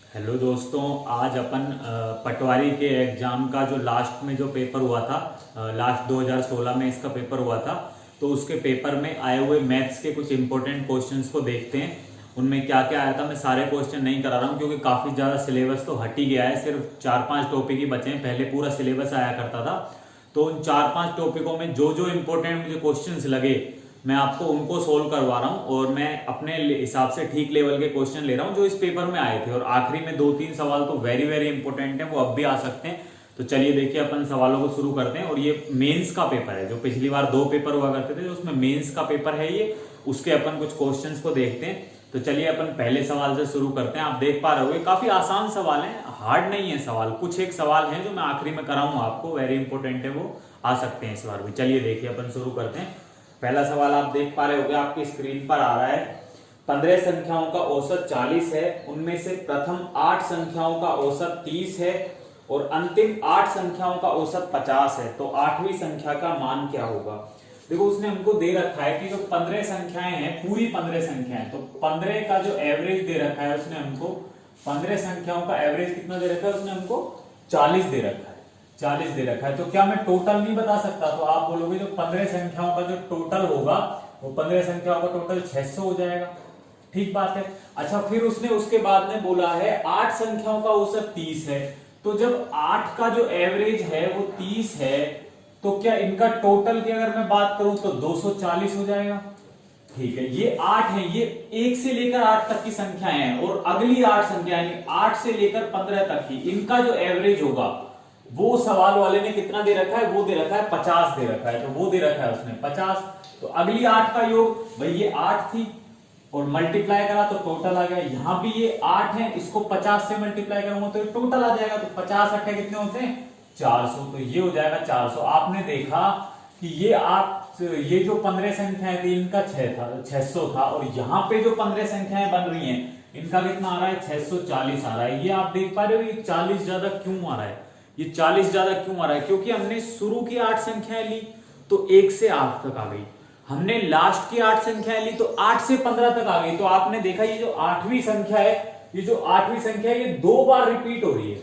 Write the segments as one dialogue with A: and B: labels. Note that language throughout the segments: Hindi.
A: हेलो दोस्तों, आज अपन पटवारी के एग्जाम का जो लास्ट में जो पेपर हुआ था, लास्ट 2016 में इसका पेपर हुआ था। तो उसके पेपर में आए हुए मैथ्स के कुछ इंपॉर्टेंट क्वेश्चंस को देखते हैं। उनमें क्या क्या आया था। मैं सारे क्वेश्चन नहीं करा रहा हूँ क्योंकि काफ़ी ज़्यादा सिलेबस तो हट ही गया है। सिर्फ 4-5 टॉपिक ही बचे हैं। पहले पूरा सिलेबस आया करता था। तो उन 4-5 टॉपिकों में जो जो इंपॉर्टेंट मुझे क्वेश्चंस लगे मैं आपको उनको सोल्व करवा रहा हूँ, और मैं अपने हिसाब से ठीक लेवल के क्वेश्चन ले रहा हूँ जो इस पेपर में आए थे। और आखिरी में 2-3 सवाल तो वेरी वेरी इंपॉर्टेंट है, वो अब भी आ सकते हैं। तो चलिए देखिए, अपन सवालों को शुरू करते हैं। और ये मेंस का पेपर है। जो पिछली बार 2 पेपर हुआ करते थे, उसमें मेंस का पेपर है ये। उसके अपन कुछ क्वेश्चंस को देखते हैं। तो चलिए अपन पहले सवाल से शुरू करते हैं। आप देख पा रहे होंगे काफी आसान सवाल है, हार्ड नहीं है सवाल। कुछ एक सवाल है जो मैं आखिरी में कराऊंगा आपको, वेरी इंपॉर्टेंट है, वो आ सकते हैं इस बार भी। चलिए देखिए, अपन शुरू करते हैं। पहला सवाल आप देख पा रहे होंगे, आपकी स्क्रीन पर आ रहा है। 15 संख्याओं का औसत 40 है। उनमें से प्रथम 8 संख्याओं का औसत 30 है और अंतिम 8 संख्याओं का औसत 50 है। तो 8वीं संख्या का मान क्या होगा। देखो, उसने हमको दे रखा है कि जो 15 संख्याएं हैं, पूरी 15 संख्याएं, तो 15 का जो एवरेज दे रखा है उसने हमको, 15 संख्याओं का एवरेज कितना दे रखा है उसने हमको, 40 दे रखा है। 40 दे रखा है। तो क्या मैं टोटल नहीं बता सकता? तो आप बोलोगे जो 15 संख्याओं का जो टोटल होगा वो 15 संख्याओं का टोटल 600 हो जाएगा। ठीक बात है। अच्छा, फिर उसने उसके बाद में बोला है 8 संख्याओं का औसत 30 है। तो जब 8 का जो एवरेज है वो 30 है, तो क्या इनका टोटल की अगर मैं बात करूं तो 240 हो जाएगा। ठीक है, ये 8 है, ये 1 से लेकर 8 तक की संख्याएं हैं, और अगली 8 संख्या यानी 8 से लेकर 15 तक की, इनका जो एवरेज होगा वो सवाल वाले ने कितना दे रखा है, वो दे रखा है 50 दे रखा है। तो वो दे रखा है उसने 50। तो अगली 8 का योग, भाई ये 8 थी और मल्टीप्लाई करा तो टोटल आ गया। यहां भी ये 8 है, इसको 50 से मल्टीप्लाई करूंगा तो टोटल आ जाएगा। तो 50 8 कितने होते हैं, 400। तो ये हो जाएगा 400। आपने देखा कि ये जो 15 संख्याएं थी इनका 600 था, और यहाँ पे जो 15 संख्याएं बन रही हैं इनका कितना आ रहा है, 640 आ रहा है। ये आप देख पा रहे हो, ये 40 ज्यादा क्यों आ रहा है। ये 40 ज्यादा क्यों आ रहा है, क्योंकि हमने शुरू की 8 संख्याएं ली तो 1 से 8 तक आ गई। हमने लास्ट की 8 संख्याएं ली तो 8 से 15 तक आ गई। तो आपने देखा ये जो 8वीं संख्या है, ये जो 8वीं संख्या है, ये 2 बार रिपीट हो रही है।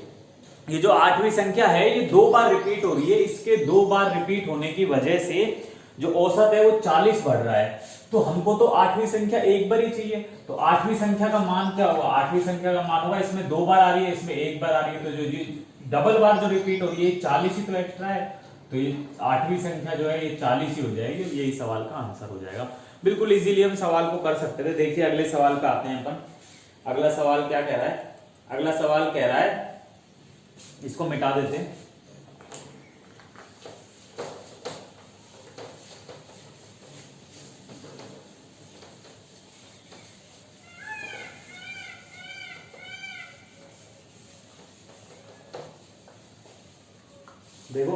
A: ये जो 8वीं संख्या है ये 2 बार रिपीट हो रही है। इसके 2 बार रिपीट होने की वजह से जो औसत है वो 40 बढ़ रहा है। तो हमको तो 8वीं संख्या एक बार ही चाहिए। तो 8वीं संख्या का मान क्या होगा, 8वीं संख्या का मान होगा, इसमें 2 बार आ रही है, इसमें 1 बार आ रही है, तो जो डबल बार जो रिपीट हो रही है 40 ही तो एक्स्ट्रा है। तो ये 8वीं संख्या जो है ये 40 ही हो जाएगी। यही सवाल का आंसर हो जाएगा। बिल्कुल इजीली हम सवाल को कर सकते थे। देखिए अगले सवाल पे आते हैं अपन। अगला सवाल क्या कह रहा है, अगला सवाल कह रहा है, इसको मिटा देते हैं। देखो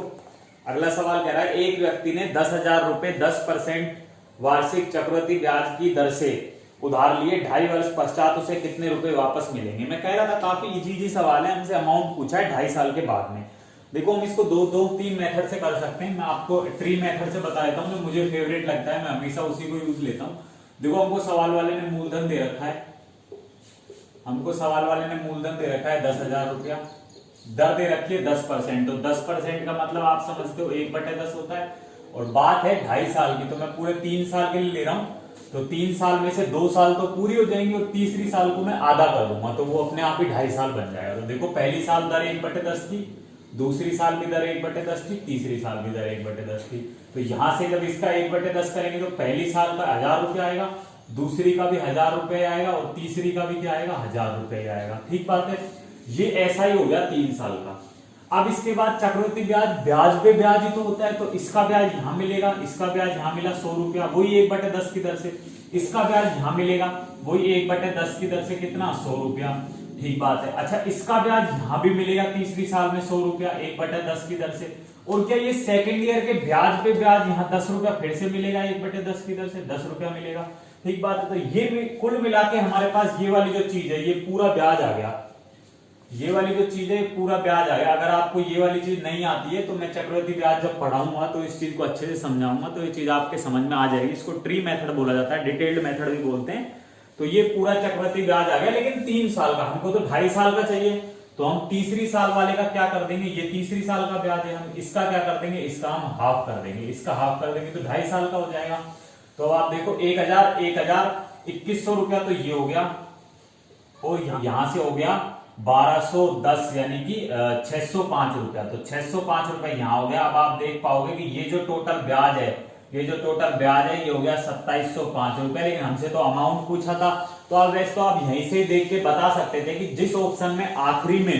A: अगला सवाल कह रहा है, एक व्यक्ति ने 10,000 रुपए 10% वार्षिक चक्रवृद्धि ब्याज की दर से उधार लिए, 2.5 वर्ष पश्चात उसे कितने रुपए वापस मिलेंगे। मैं कह रहा था काफी इजी सवाल है, हमसे अमाउंट पूछा है 2.5 साल के बाद में। देखो हम इसको 2-3 मेथड से कर सकते हैं। मैं आपको ट्री मेथड से बता देता हूँ, जो मुझे फेवरेट लगता है, मैं हमेशा उसी को यूज लेता हूँ। देखो हमको सवाल वाले ने मूलधन दे रखा है, हमको सवाल वाले ने मूलधन दे रखा है 10,000 रुपया, दर दे रखी है 10%। तो 10% का मतलब आप समझते हो 1/10 होता है, और बात है 2.5 साल की। तो मैं पूरे 3 साल के लिए ले रहा हूं। तो 3 साल में से 2 साल तो पूरी हो जाएंगी और तीसरी साल को मैं आधा कर दूंगा, तो वो अपने आप ही 2.5 साल बन जाएगा। तो देखो पहली साल दर 1/10 थी, दूसरी साल भी दर 1/10 थी, तीसरी साल भी दर 1/10 थी। तो यहां से जब इसका 1/10 करेंगे तो पहली साल का 1,000 रुपया आएगा, दूसरी का भी 1,000 रुपये आएगा, और तीसरी का भी क्या आएगा, 1,000 रुपये आएगा। ठीक बात है। ये ऐसा ही हो गया 3 साल का। अब इसके बाद चक्रवृद्धि ब्याज, ब्याज पे ब्याज ही तो होता है। तो इसका ब्याज यहां मिलेगा, इसका ब्याज यहां मिला 100 रुपया, वही 1/10 की दर से। इसका ब्याज यहां मिलेगा, वही 1/10 की दर से, कितना, 100 रुपया। ठीक बात है। अच्छा, इसका ब्याज यहां भी मिलेगा तीसरी साल में 100 रुपया 1/10 की दर से। और क्या ये सेकेंड ईयर के ब्याज पे ब्याज यहाँ 10 रुपया फिर से मिलेगा 1/10 की दर से, 10 रुपया मिलेगा। ठीक बात है। तो ये कुल मिला के हमारे पास ये वाली जो चीज है ये पूरा ब्याज आ गया। ये वाली जो चीज है पूरा ब्याज आ गया। अगर आपको ये वाली चीज नहीं आती है तो मैं चक्रवृद्धि ब्याज जब पढ़ाऊंगा तो इस चीज को अच्छे से समझाऊंगा, तो ये चीज आपके समझ में आ जाएगी। इसको ट्री मेथड बोला जाता है, डिटेल्ड मेथड भी बोलते हैं। तो ये पूरा चक्रवृद्धि ब्याज आ गया, लेकिन 3 साल का, हमको तो 2.5 साल का चाहिए। तो हम तीसरी साल वाले का क्या कर देंगे, ये तीसरी साल का ब्याज है, हम इसका क्या कर देंगे, इसका हम हाफ कर देंगे, इसका हाफ कर देंगे तो 2.5 साल का हो जाएगा। तो आप देखो 1000 2100 रुपया तो ये हो गया, और यहां से हो गया 1210 यानी कि 605 रुपया। तो 605 रुपया यहां हो गया। अब आप देख पाओगे कि ये जो टोटल ब्याज है, ये जो टोटल ब्याज है ये हो गया 2705 रुपया, लेकिन हमसे तो अमाउंट पूछा था। तो अब वैसे तो आप यहीं से देख के बता सकते थे कि जिस ऑप्शन में आखिरी में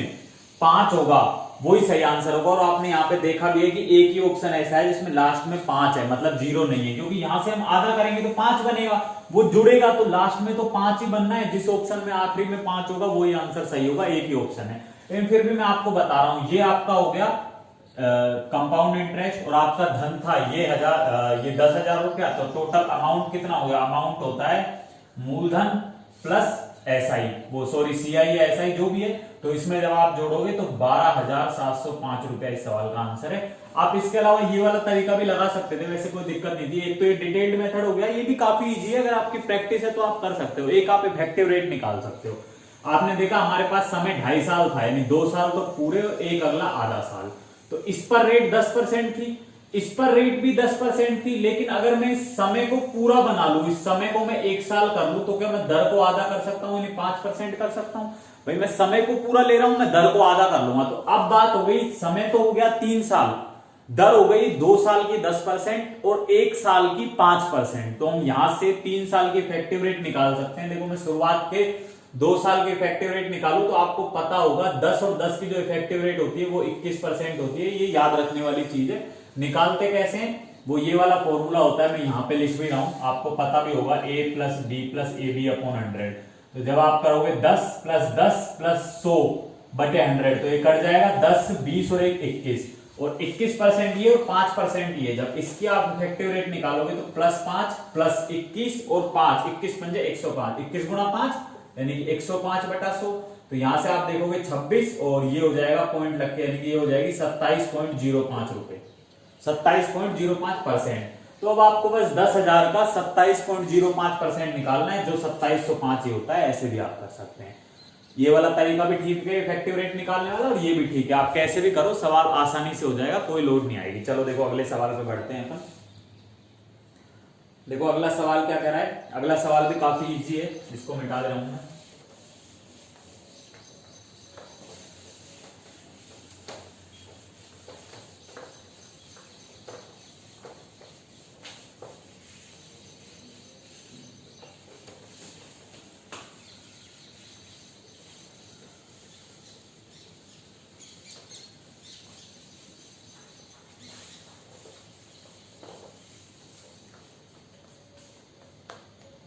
A: 5 होगा वही सही आंसर होगा। और आपने यहाँ पे देखा भी है कि एक ही ऑप्शन ऐसा है जिसमें लास्ट में 5 है, मतलब 0 नहीं है, क्योंकि यहां से हम आधा करेंगे तो 5 बनेगा, वो जुड़ेगा तो लास्ट में तो 5 ही बनना है। जिस ऑप्शन में आखिरी में 5 होगा वही आंसर सही होगा, एक ही ऑप्शन है। लेकिन फिर भी मैं आपको बता रहा हूं, ये आपका हो गया कंपाउंड इंटरेस्ट, और आपका धन था ये 10,000 रुपया। तो टोटल अमाउंट कितना हो गया, अमाउंट होता है मूलधन प्लस एसआई, वो सॉरी सीआई या एसआई जो भी है, तो इसमें जब आप जोड़ोगे तो 12,705 रुपया इस सवाल का आंसर है। आप इसके अलावा ये वाला तरीका भी लगा सकते थे, वैसे कोई दिक्कत नहीं थी। एक तो ये डिटेल्ड मेथड हो गया, ये भी काफी इजी है, अगर आपकी प्रैक्टिस है तो आप कर सकते हो। एक आप इफेक्टिव रेट निकाल सकते हो। आपने देखा हमारे पास समय 2.5 साल था, यानी 2 साल तो पूरे, एक अगला आधा साल। तो इस पर रेट 10% थी, इस पर रेट भी 10% थी, लेकिन अगर मैं इस समय को पूरा बना लूं, इस समय को मैं 1 साल कर लूं, तो क्या मैं दर को आधा कर सकता हूं, यानी 5% कर सकता हूं। भाई मैं समय को पूरा ले रहा हूं, मैं दर को आधा कर लूंगा। तो अब बात हो गई, समय तो हो गया 3 साल, दर हो गई 2 साल की 10% और 1 साल की 5%। तो हम यहां से 3 साल की इफेक्टिव रेट निकाल सकते हैं। देखो मैं शुरुआत के 2 साल की इफेक्टिव रेट निकालू तो आपको पता होगा 10 और 10 की जो इफेक्टिव रेट होती है वो 21% होती है। ये याद रखने वाली चीज है। निकालते कैसे हैं, वो ये वाला फॉर्मूला होता है, मैं यहां पे लिख भी रहा हूं, आपको पता भी होगा, a plus d plus a b upon 100। तो जब आप करोगे 10 प्लस 10 प्लस 100 बटे 100, तो ये कट जाएगा 10, 20 और 1 21, और 21% ये और 5% ये। जब इसकी आप इफेक्टिव रेट निकालोगे तो +5 प्लस 21 और 5, 21 पंजे 105, 21 गुणा 5 यानी कि 105 बटा 100। तो यहां से आप देखोगे 26 और ये हो जाएगा पॉइंट लग के, यानी कि ये हो जाएगी 27.05 रुपए, 27.05%। तो अब आपको बस 10,000 का 27.05% निकालना है, जो 2705 ही होता है। ऐसे भी आप कर सकते हैं। ये वाला तरीका भी ठीक है इफेक्टिव रेट निकालने वाला, और ये भी ठीक है। आप कैसे भी करो, सवाल आसानी से हो जाएगा, कोई लोड नहीं आएगी। चलो देखो अगले सवाल पे बढ़ते हैं अपन। देखो अगला सवाल क्या कह रहा है, अगला सवाल भी काफी इजी है, इसको मिटा दे रहा हूं मैं।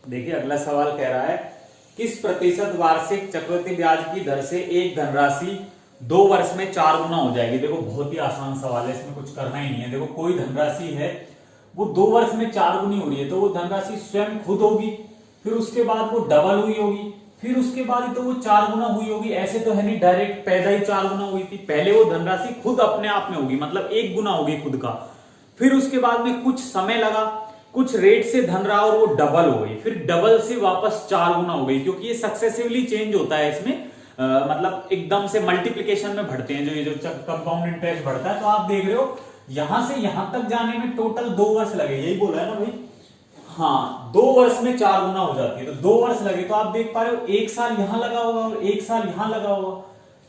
A: देखिए अगला सवाल कह रहा है, किस प्रतिशत वार्षिक चक्रवृद्धि ब्याज की दर से एक धनराशि 2 वर्ष में 4 गुना हो जाएगी। देखो बहुत ही आसान सवाल है, इसमें कुछ करना ही नहीं है। देखो कोई धनराशि है वो 2 वर्ष में 4 गुनी हो रही है, तो वो धनराशि स्वयं खुद होगी, फिर उसके बाद वो डबल हुई होगी, फिर उसके बाद तो वो 4 गुना हुई होगी। ऐसे तो है नहीं डायरेक्ट पैदा ही 4 गुना हुई थी, पहले वो धनराशि खुद अपने आप में होगी, मतलब 1 गुना होगी खुद का, फिर उसके बाद में कुछ समय लगा, कुछ रेट से धन रहा और वो डबल हो गई, फिर डबल से वापस 4 गुना हो गई, क्योंकि ये सक्सेसिवली चेंज होता है इसमें। मतलब एकदम से मल्टीप्लीकेशन में बढ़ते हैं, ये जो कंपाउंड इंटरेस्ट बढ़ता है। तो आप देख रहे हो यहां से यहां तक जाने में टोटल 2 वर्ष लगे, यही बोला है ना भाई। हाँ 2 वर्ष में 4 गुना हो जाती है, तो 2 वर्ष लगे। तो आप देख पा रहे हो 1 साल यहां लगा होगा और 1 साल यहां लगा होगा,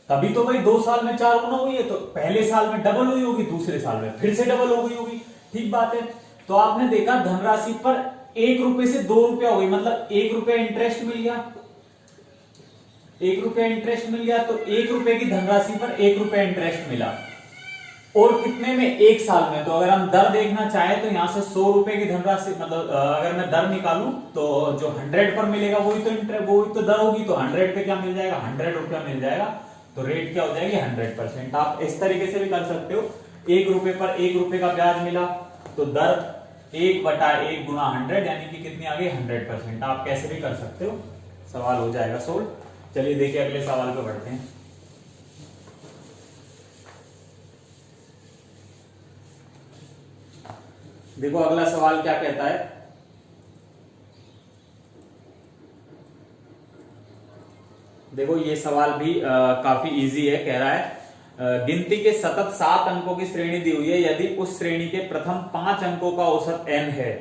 A: तभी तो भाई 2 साल में 4 गुना हुई है। तो पहले साल में डबल हुई होगी, दूसरे साल में फिर से डबल हो गई होगी, ठीक बात है। तो आपने देखा धनराशि पर 1 रुपए से 2 रुपया हो गई, मतलब 1 रुपया इंटरेस्ट मिल गया, 1 रुपया इंटरेस्ट मिल गया। तो 1 रुपए की धनराशि पर 1 रुपया इंटरेस्ट मिला, और कितने में, 1 साल में। तो अगर हम दर देखना चाहें तो यहां से 100 रुपए की धनराशि, मतलब अगर मैं दर निकालूं तो जो 100 पर मिलेगा वही तो दर होगी। तो 100 पे क्या मिल जाएगा, 100 रुपया मिल जाएगा। तो रेट क्या हो जाएगी, 100%। आप इस तरीके से भी कर सकते हो, 1 रुपए पर 1 रुपए का ब्याज मिला तो दर 1/1 गुना 100, यानी कि कितनी आ गई, 100%। आप कैसे भी कर सकते हो, सवाल हो जाएगा सोल्व। चलिए देखिए अगले सवाल पे बढ़ते हैं। देखो अगला सवाल क्या कहता है, देखो ये सवाल भी काफी इजी है। कह रहा है गिनती के सतत 7 अंकों की श्रेणी दी हुई है, यदि उस श्रेणी के प्रथम 5 अंकों का औसत n है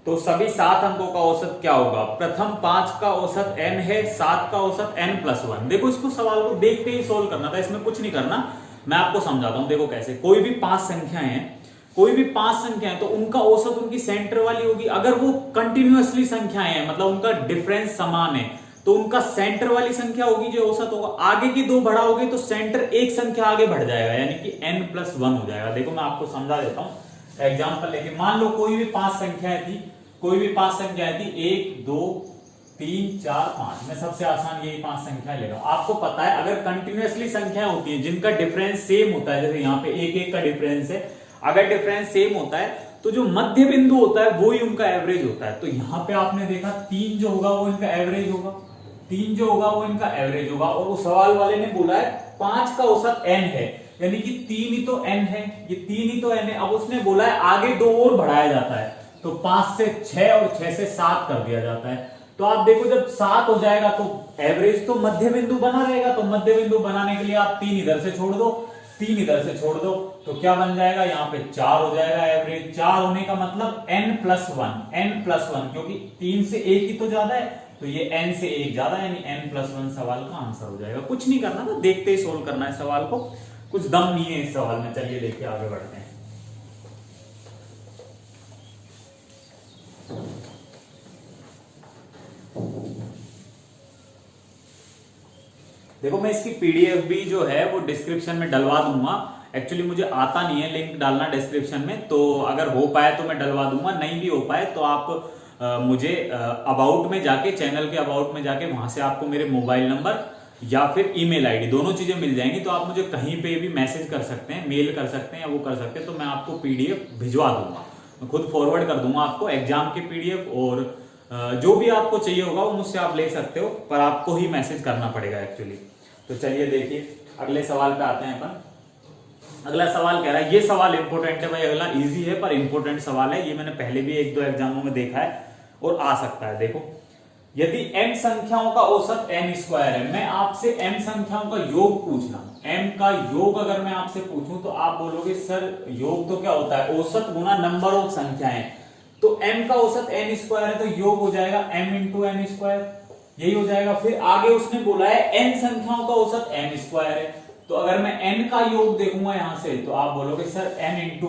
A: तो सभी 7 अंकों का औसत क्या होगा। प्रथम 5 का औसत n है, 7 का औसत n+1। देखो इसको सवाल को देखते ही सोल्व करना था, इसमें कुछ नहीं करना, मैं आपको समझाता हूं। देखो कैसे, कोई भी 5 संख्याएं हैं, कोई भी 5 संख्याएं तो उनका औसत उनकी सेंटर वाली होगी। अगर वो कंटिन्यूअसली संख्याएं हैं, मतलब उनका डिफरेंस समान है, तो उनका सेंटर वाली संख्या होगी जो औसत होगा। आगे की 2 बढ़ाओगे तो सेंटर एक संख्या आगे बढ़ जाएगा, यानी कि n+1 हो जाएगा। देखो मैं आपको समझा देता हूं एग्जांपल लेके। मान लो कोई भी 5 संख्याएं थी, कोई भी 5 संख्याएं थी, 1 2 3 4 5। मैं सबसे आसान यही 5 संख्याएं ले रहा हूं। आपको पता है अगर कंटिन्यूअसली संख्याएं होती है जिनका डिफरेंस सेम होता है, जैसे यहाँ पे 1 1 का डिफरेंस है, अगर डिफरेंस सेम होता है तो जो मध्य बिंदु होता है वो ही उनका एवरेज होता है। तो यहाँ पे आपने देखा 3 जो होगा वो इनका एवरेज होगा, 3 जो होगा वो इनका एवरेज होगा। और उस सवाल वाले ने बोला है 5 का औसत n है, यानी कि 3 ही तो n है, ये 3 ही तो n है। अब उसने बोला है आगे 2 और बढ़ाया जाता है, तो 5 से 6 और 6 से 7 कर दिया जाता है। तो आप देखो जब 7 हो जाएगा तो एवरेज तो मध्य बिंदु बना रहेगा, तो मध्य बिंदु बनाने के लिए आप 3 इधर से छोड़ दो, 3 इधर से छोड़ दो, तो क्या बन जाएगा, यहाँ पे 4 हो जाएगा एवरेज। 4 होने का मतलब n+1, क्योंकि 3 से 1 ही तो ज्यादा है, तो ये n से 1 ज्यादा है, यानी n+1 सवाल का आंसर हो जाएगा। कुछ नहीं करना था, देखते ही सोल्व करना है सवाल को, कुछ दम नहीं है इस सवाल में। चलिए देखिए आगे बढ़ते हैं। देखो मैं इसकी पीडीएफ भी जो है वो डिस्क्रिप्शन में डलवा दूंगा। एक्चुअली मुझे आता नहीं है लिंक डालना डिस्क्रिप्शन में, तो अगर हो पाए तो मैं डलवा दूंगा, नहीं भी हो पाए तो आप मुझे अबाउट में जाके, चैनल के अबाउट में जाके वहां से आपको मेरे मोबाइल नंबर या फिर ईमेल आईडी दोनों चीजें मिल जाएंगी। तो आप मुझे कहीं पे भी मैसेज कर सकते हैं, मेल कर सकते हैं या वो कर सकते हैं, तो मैं आपको पीडीएफ भिजवा दूंगा, मैं खुद फॉरवर्ड कर दूंगा आपको एग्जाम की पीडीएफ। और जो भी आपको चाहिए होगा वो मुझसे आप ले सकते हो, पर आपको ही मैसेज करना पड़ेगा एक्चुअली। तो चलिए देखिए अगले सवाल पे आते हैं अपन। अगला सवाल कह रहा है, ये सवाल इंपॉर्टेंट है भाई, अगला इजी है पर इंपॉर्टेंट सवाल है, ये मैंने पहले भी 1-2 एग्जामों में देखा है और आ सकता है। देखो यदि m संख्याओं का औसत n² है, मैं आपसे m संख्याओं का योग पूछ रहा हूं, m का योग अगर मैं आपसे पूछूं तो आप बोलोगे सर योग तो क्या होता है, औसत गुना नंबर ऑफ संख्याएं। तो m का औसत n² है तो योग हो जाएगा m इंटू n², यही हो जाएगा। फिर आगे उसने बोला है n संख्याओं का औसत n² है, तो अगर मैं n का योग देखूंगा यहां से तो आप बोलोगे सर n इंटू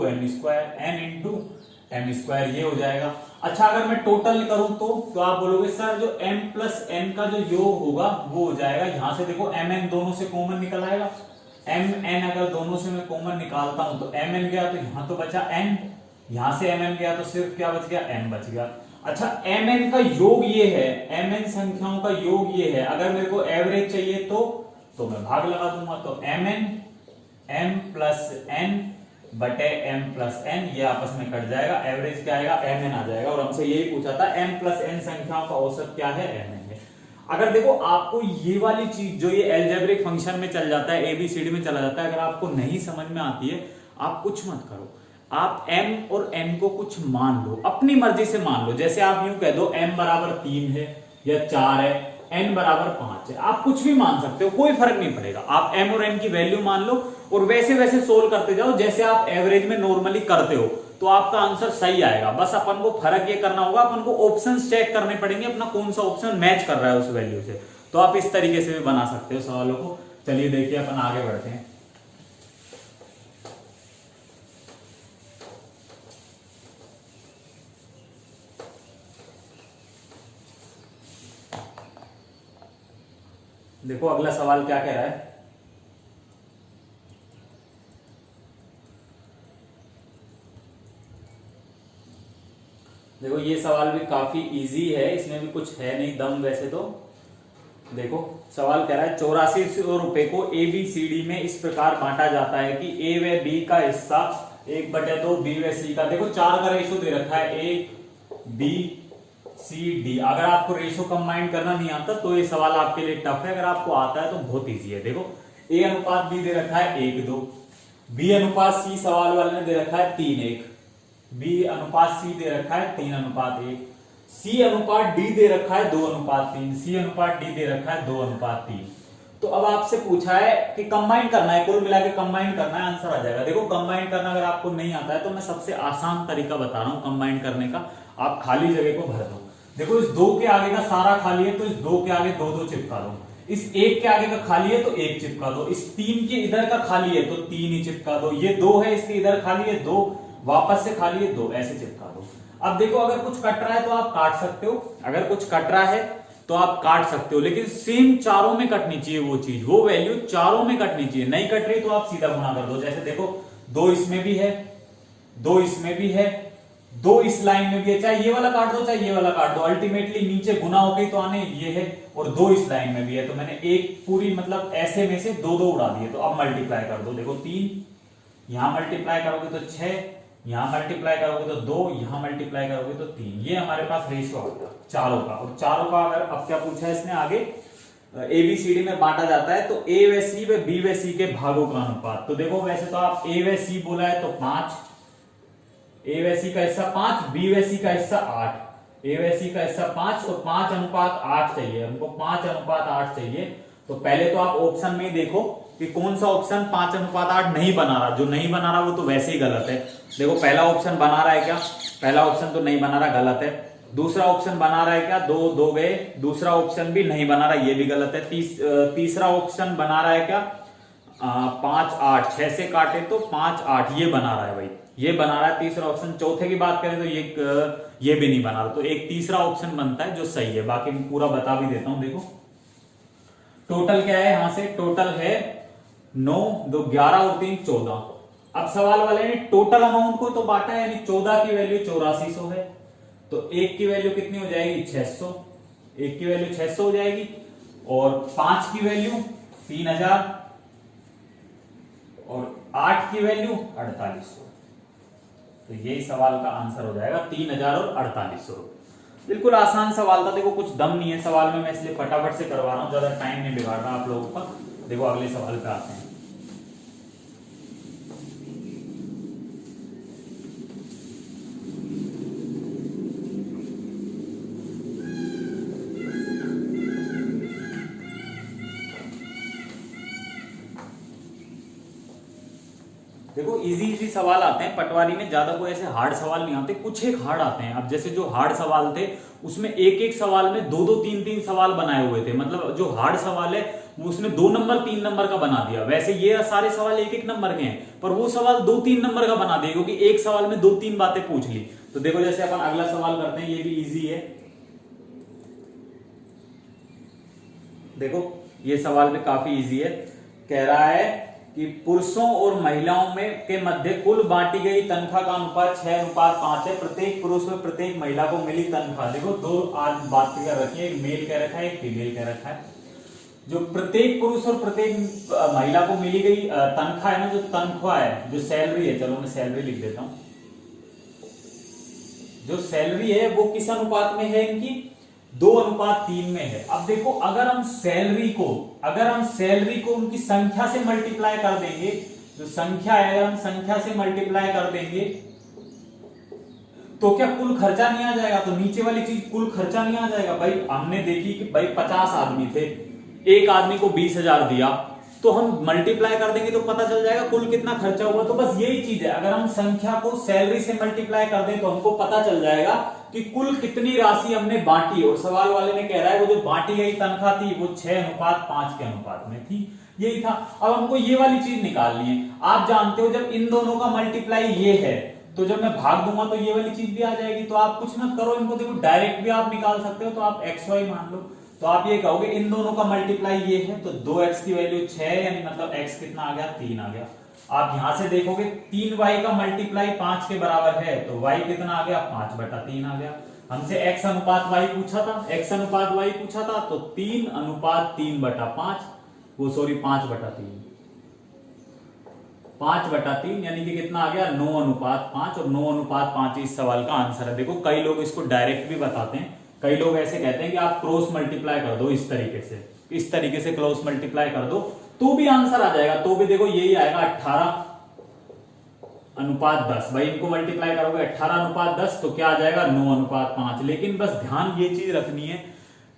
A: m², ये हो जाएगा। अच्छा अगर मैं टोटल करूं तो आप बोलोगे सर जो m+n का जो योग होगा वो हो जाएगा, यहां से देखो mn दोनों से कॉमन निकल आएगा, mn अगर दोनों से मैं कॉमन निकालता हूं तो mn गया, तो यहां तो बचा n, यहां से mn गया तो सिर्फ क्या बच गया, m बच गया। अच्छा mn का योग ये है, mn संख्याओं का योग ये है, अगर मेरे को एवरेज चाहिए तो मैं भाग लगा दूंगा, तो mn m+n बटे m+n, ये आपस में कट जाएगा, एवरेज क्या आएगा, mn आ जाएगा। और हमसे यही पूछा था m+n संख्याओं का औसत क्या है, mn है। अगर देखो आपको ये वाली चीज जो ये अलजेब्रिक फंक्शन में चल जाता है, एबीसीडी में चला जाता है, अगर आपको नहीं समझ में आती है आप कुछ मत करो, आप m और n को कुछ मान लो, अपनी मर्जी से मान लो। जैसे आप यूं कह दो m बराबर 3 है या 4 है, n बराबर 5 है, आप कुछ भी मान सकते हो, कोई फर्क नहीं पड़ेगा। आप m और n की वैल्यू मान लो और वैसे वैसे सोल्व करते जाओ जैसे आप एवरेज में नॉर्मली करते हो, तो आपका आंसर सही आएगा। बस अपन को फर्क ये करना होगा, अपन को ऑप्शंस चेक करने पड़ेंगे, अपना कौन सा ऑप्शन मैच कर रहा है उस वैल्यू से। तो आप इस तरीके से भी बना सकते हो सवालों को। चलिए देखिए अपन आगे बढ़ते हैं। देखो अगला सवाल क्या कह रहा है, देखो ये सवाल भी काफी इजी है, इसमें भी कुछ है नहीं दम वैसे तो। देखो सवाल कह रहा है 8400 रुपए को ABCD में इस प्रकार बांटा जाता है कि A व B का हिस्सा 1/2, B व C का, देखो 4 का रेशो दे रखा है, ABCD। अगर आपको रेशो कंबाइन करना नहीं आता तो ये सवाल आपके लिए टफ है, अगर आपको आता है तो बहुत इजी है। देखो A/B दे रखा है 1:2, B/C सवाल वाले ने दे रखा है 3:1, B/C दे रखा है 3:1, C/D दे रखा है 2:3, C/D दे रखा है 2:3। तो अब आपसे पूछा है कि कंबाइन करना है, कुल मिला के कंबाइन करना है, आंसर आ जाएगा। देखो कंबाइन करना अगर आपको नहीं आता है तो मैं सबसे आसान तरीका बता रहा हूं कंबाइन करने का। आप खाली जगह को भर दो। देखो इस 2 के आगे का सारा खाली है तो इस 2 के आगे 2 2 चिपका दो। इस 1 के आगे का खाली है तो 1 चिपका दो। इस 3 के इधर का खाली है तो 3 ही चिपका दो। ये 2 है, इसके इधर खाली है 2, वापस से खाली है 2, ऐसे चिपका दो। अब देखो अगर कुछ कट रहा है तो आप काट सकते हो, अगर कुछ कट रहा है तो आप काट सकते हो, लेकिन सेम चारों में कटनी चाहिए वो चीज, वो वैल्यू चारों में कटनी चाहिए। नहीं कट रही तो आप सीधा गुणा कर दो। जैसे देखो 2 इसमें भी है, 2 इसमें भी है, 2 इस लाइन में भी है, चाहे ये वाला काट दो चाहे ये वाला काट दो, अल्टीमेटली नीचे गुना हो गई तो आने ये है, और 2 इस लाइन में भी है, तो मैंने एक पूरी मतलब ऐसे में से 2 2 उड़ा दिए। तो अब मल्टीप्लाई कर दो। देखो 3 यहां मल्टीप्लाई करोगे तो 6, यहां मल्टीप्लाई करोगे तो 2, यहां मल्टीप्लाई करोगे तो 3। ये हमारे पास रेशियो आ गया चारों का। और चारों का अगर अब क्या पूछा है इसने आगे, ABCD में बांटा जाता है तो A व C व B व C के भागों का अनुपात। तो देखो वैसे तो आप A व C बोला है तो 5, A व C का हिस्सा 5, B व C का हिस्सा 8, A व C का हिस्सा 5 और 5:8 चाहिए हमको, 5:8 चाहिए। तो पहले तो आप ऑप्शन में ही देखो कि कौन सा ऑप्शन 5:8 नहीं बना रहा। जो नहीं बना रहा वो तो वैसे ही गलत है। देखो पहला ऑप्शन बना रहा है क्या, पहला ऑप्शन तो नहीं बना रहा, गलत है। दूसरा ऑप्शन बना रहा है क्या, 2 2 गए, दूसरा ऑप्शन भी नहीं बना रहा, ये भी गलत है। तीसरा ऑप्शन बना रहा है क्या, 5 8, 6 से काटे तो 5 8, ये बना रहा है भाई, ये बना रहा है तीसरा ऑप्शन। चौथे की बात करें तो ये भी नहीं बना रहा, तो एक तीसरा ऑप्शन बनता है जो सही है। बाकी मैं पूरा बता भी देता हूं। देखो टोटल क्या है, यहां से टोटल है 9 2 11 और 3 14। अब सवाल वाले ने टोटल अमाउंट को तो बांटा है, यानी 14 की वैल्यू 8400 है, तो 1 की वैल्यू कितनी हो जाएगी 600, 1 की वैल्यू 600 हो जाएगी, और 5 की वैल्यू 3000 और 8 की वैल्यू 4800। तो यही सवाल का आंसर हो जाएगा 3000 और 4800। बिल्कुल आसान सवाल था। देखो कुछ दम नहीं है सवाल में, मैं इसलिए फटाफट से करवा रहा हूं, ज्यादा टाइम नहीं बिगाड़ रहा आप लोगों का। देखो अगले सवाल पे आते हैं। देखो इजी सवाल आते हैं पटवारी में, ज्यादा कोई ऐसे हार्ड सवाल नहीं आते, कुछ एक हार्ड आते हैं। अब जैसे जो हार्ड सवाल थे उसमें एक एक सवाल में 2 2 3 3 सवाल बनाए हुए थे, मतलब जो हार्ड सवाल है वो उसने 2 नंबर 3 नंबर का बना दिया। वैसे ये सारे सवाल 1 1 नंबर के हैं, पर वो सवाल 2 3 नंबर का बना दिया क्योंकि एक सवाल में 2 3 बातें पूछ ली। तो देखो जैसे अपन अगला सवाल करते हैं, ये भी इजी है। देखो ये सवाल भी काफी इजी है। कह रहा है कि पुरुषों और महिलाओं में के मध्य कुल बांटी गई तनख्वाह का अनुपात 6:5 है। प्रत्येक पुरुष व प्रत्येक महिला को मिली तनख्वाह, देखो 2 आज बात कर रखी है, एक मेल कह रखा है एक फीमेल कह रखा है। जो प्रत्येक पुरुष और प्रत्येक महिला को मिली गई तनख्वाह है ना, जो तनख्वाह है, जो सैलरी है, चलो मैं सैलरी लिख देता हूं। जो सैलरी है वो किस अनुपात में है इनकी, 2:3 में है। अब देखो अगर हम सैलरी को उनकी संख्या से मल्टीप्लाई कर देंगे, जो संख्या है अगर हम संख्या से मल्टीप्लाई कर देंगे तो क्या कुल खर्चा नहीं आ जाएगा, तो नीचे वाली चीज कुल खर्चा नहीं आ जाएगा। भाई हमने देखी कि भाई 50 आदमी थे, एक आदमी को 20,000 दिया, तो हम मल्टीप्लाई कर देंगे तो पता चल जाएगा कुल कितना खर्चा हुआ। तो बस यही चीज है, अगर हम संख्या को सैलरी से मल्टीप्लाई कर दें तो हमको पता चल जाएगा कि कुल कितनी राशि हमने बांटी। और सवाल वाले ने कह रहा है वो जो बांटी गई तनख्वाह थी वो 6:5 के अनुपात में थी, यही था। अब हमको ये वाली चीज निकालनी है। आप जानते हो जब इन दोनों का मल्टीप्लाई ये है तो जब मैं भाग दूंगा तो ये वाली चीज भी आ जाएगी। तो आप कुछ मत करो, इनको देखो डायरेक्ट भी आप निकाल सकते हो। तो आप XY मान लो, तो आप ये कहोगे इन दोनों का मल्टीप्लाई ये है, तो 2x की वैल्यू 6, यानी मतलब x कितना आ गया 3 आ गया। आप यहां से देखोगे 3y का मल्टीप्लाई 5 के बराबर है, तो y कितना आ गया 5/3 आ गया। हमसे x अनुपात y पूछा था, x अनुपात y पूछा था, तो 3:3/5, वो सॉरी 5/3, 5/3 यानी कि कितना आ गया 9:5, और 9:5 इस सवाल का आंसर है। देखो कई लोग इसको डायरेक्ट भी बताते हैं, कई लोग ऐसे कहते हैं कि आप क्रॉस मल्टीप्लाई कर दो, इस तरीके से क्रॉस मल्टीप्लाई कर दो तो भी आंसर आ जाएगा। तो भी देखो यही आएगा 18:10। भाई इनको मल्टीप्लाई करोगे 18:10 तो क्या आ जाएगा 9:5। लेकिन बस ध्यान ये चीज रखनी है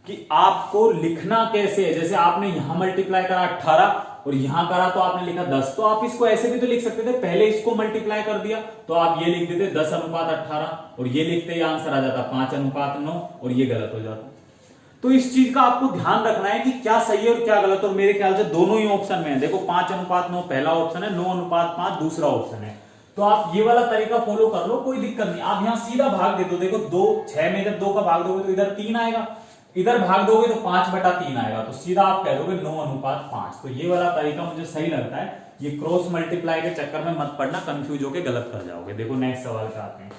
A: कि आपको लिखना कैसे है। जैसे आपने यहां मल्टीप्लाई करा 18 और यहां करा तो आपने लिखा 10, तो आप इसको ऐसे भी तो लिख सकते थे, पहले इसको मल्टीप्लाई कर दिया तो आप ये लिख देते 10:18 और ये लिखते ही आंसर आ जाता 5:9 और ये गलत हो जाता। तो इस चीज का आपको ध्यान रखना है कि क्या सही है और क्या गलत, और मेरे ख्याल से दोनों ही ऑप्शन में है। देखो 5:9 पहला ऑप्शन है, 9:5 दूसरा ऑप्शन है। तो आप ये वाला तरीका फॉलो कर लो, कोई दिक्कत नहीं। आप यहां सीधा भाग दे दो, देखो 2 6 में जब 2 का भाग दोगे तो इधर 3 आएगा, इधर भाग दोगे तो 5/3 आएगा, तो सीधा आप कह दोगे 9:5। तो ये वाला तरीका मुझे सही लगता है। ये क्रॉस मल्टीप्लाई के चक्कर में मत पड़ना, कंफ्यूज होके गलत कर जाओगे। देखो नेक्स्ट सवाल पे आते हैं।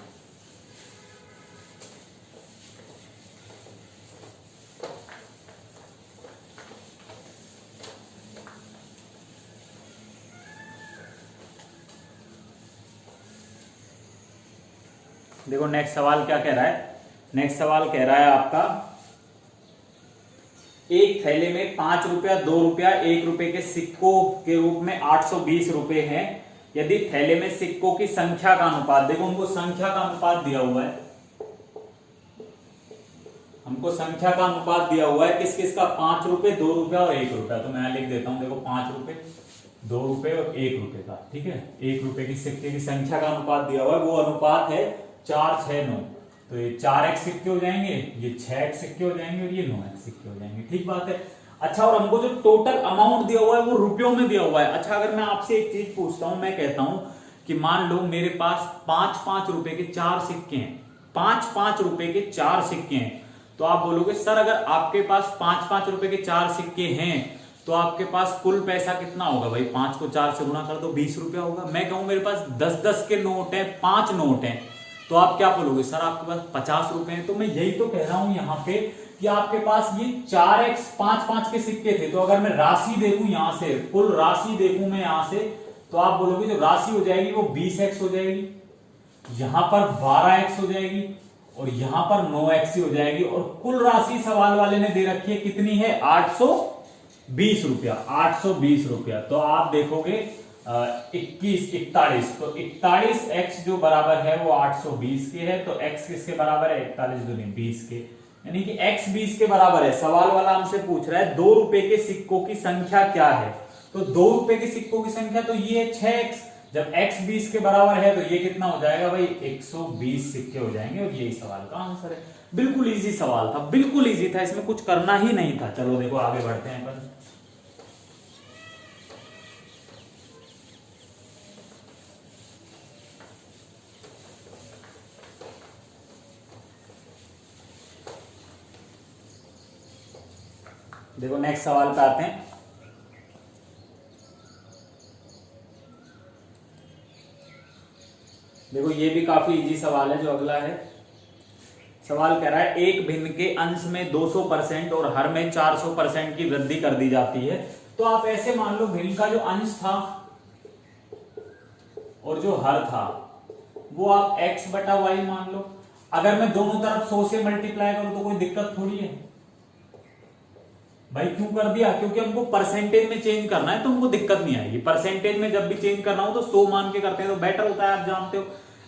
A: देखो नेक्स्ट सवाल क्या कह रहा है। नेक्स्ट सवाल कह रहा है आपका, एक थैले में 5 रुपया, 2 रुपया, 1 रुपए के सिक्कों के रूप में 820 रुपए हैं। यदि थैले में सिक्कों की संख्या का अनुपात, देखो उनको संख्या का अनुपात दिया हुआ है, हमको संख्या का अनुपात दिया हुआ है किस किस का, 5 रुपए, 2 रुपया और 1 रुपया। तो मैं लिख देता हूं, देखो 5 रुपए, 2 रुपए और 1 रुपए का, ठीक है। 1 रुपए की सिक्के की संख्या का अनुपात दिया हुआ है, वो अनुपात है 4, 6, 9। तो ये 4x सिक्के हो जाएंगे, ये 6x सिक्के हो जाएंगे और ये 9x सिक्के हो जाएंगे, ठीक बात है। अच्छा, और हमको जो टोटल अमाउंट दिया हुआ है वो रुपयों में दिया हुआ है। अच्छा, अगर मैं आपसे एक चीज पूछता हूं, मैं कहता हूं कि मान लो मेरे पास 5-5 रुपए के 4 सिक्के हैं, 5-5 रुपए के 4 सिक्के हैं, तो आप बोलोगे सर अगर आपके पास 5-5 रुपए के 4 सिक्के हैं तो आपके पास कुल पैसा कितना होगा? भाई 5 को 4 से गुणा कर दो, 20 रुपया होगा। मैं कहूं मेरे पास 10-10 के नोट है, 5 नोट हैं, तो आप क्या बोलोगे? सर आपके पास 50 रुपए हैं। तो मैं यही तो कह रहा हूं यहाँ पे कि आपके पास ये 4x 5-5 के सिक्के थे, तो अगर मैं राशि देखूं यहां से, कुल राशि देखूं मैं यहां से, तो आप बोलोगे जो राशि हो जाएगी वो 20x हो जाएगी, यहां पर 12x हो जाएगी और यहां पर 9x हो जाएगी। और कुल राशि सवाल वाले ने दे रखी है कितनी है? 820 रुपया, 820 रुपया। तो आप देखोगे 21, 41, तो 41x जो बराबर है वो 820 के है, तो x किसके बराबर है? 41 दूनी 20 के, यानी कि x 20 के बराबर है। सवाल वाला हमसे पूछ रहा है 2 रुपए के सिक्कों की संख्या क्या है, तो 2 रुपए के सिक्कों की संख्या तो ये है 6x। जब x 20 के बराबर है तो ये कितना हो जाएगा भाई? 120 सिक्के हो जाएंगे और यही सवाल का आंसर है। बिल्कुल इजी सवाल था, बिल्कुल इजी था, इसमें कुछ करना ही नहीं था। चलो देखो आगे बढ़ते हैं अपन। देखो नेक्स्ट सवाल पे आते हैं। देखो ये भी काफी इजी सवाल है जो अगला है। सवाल कह रहा है एक भिन्न के अंश में 200% और हर में 400% की वृद्धि कर दी जाती है। तो आप ऐसे मान लो भिन्न का जो अंश था और जो हर था वो आप x/y मान लो। अगर मैं दोनों तरफ 100 से मल्टीप्लाई करूं तो कोई दिक्कत थोड़ी है भाई। क्यों कर दिया? क्योंकि हमको परसेंटेज में चेंज करना है तो हमको दिक्कत नहीं आएगी। परसेंटेज में जब भी चेंज करना हो तो 100 मान के करते हैं तो बेटर होता है, आप जानते हो।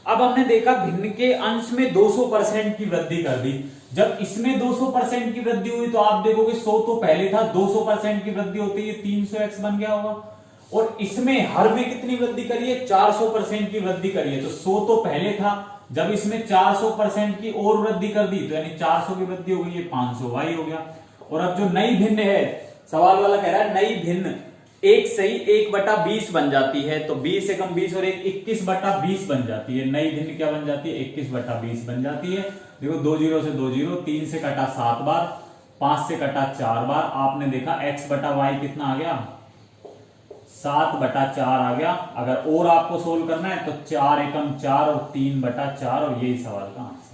A: अब हमने देखा भिन्न के अंश में 200% की वृद्धि कर दी। जब इसमें 200% की वृद्धि हुई तो आप देखोगे 100 तो पहले था, 200% की वृद्धि होती है 300x बन गया होगा। और इसमें हर में कितनी वृद्धि करी है? 400% की वृद्धि करी है। तो 100 तो पहले था, जब इसमें 400% की और वृद्धि कर दी तो यानी 400 की वृद्धि हो गई, ये 500y हो गया। और अब जो नई भिन्न है, सवाल वाला कह रहा है नई भिन्न 1 सही 1/20 बन जाती है। तो 20 से कम 20 और 21/20 बन जाती है। नई भिन्न क्या बन जाती है? 21/20 बन जाती है। देखो 2 0 से 2 0, 3 से कटा 7 बार, 5 से कटा 4 बार। आपने देखा x/y कितना आ गया? 7/4 आ गया। अगर और आपको सोल्व करना है तो 4 एकम 4 और 3/4 और यही सवाल का आंसर।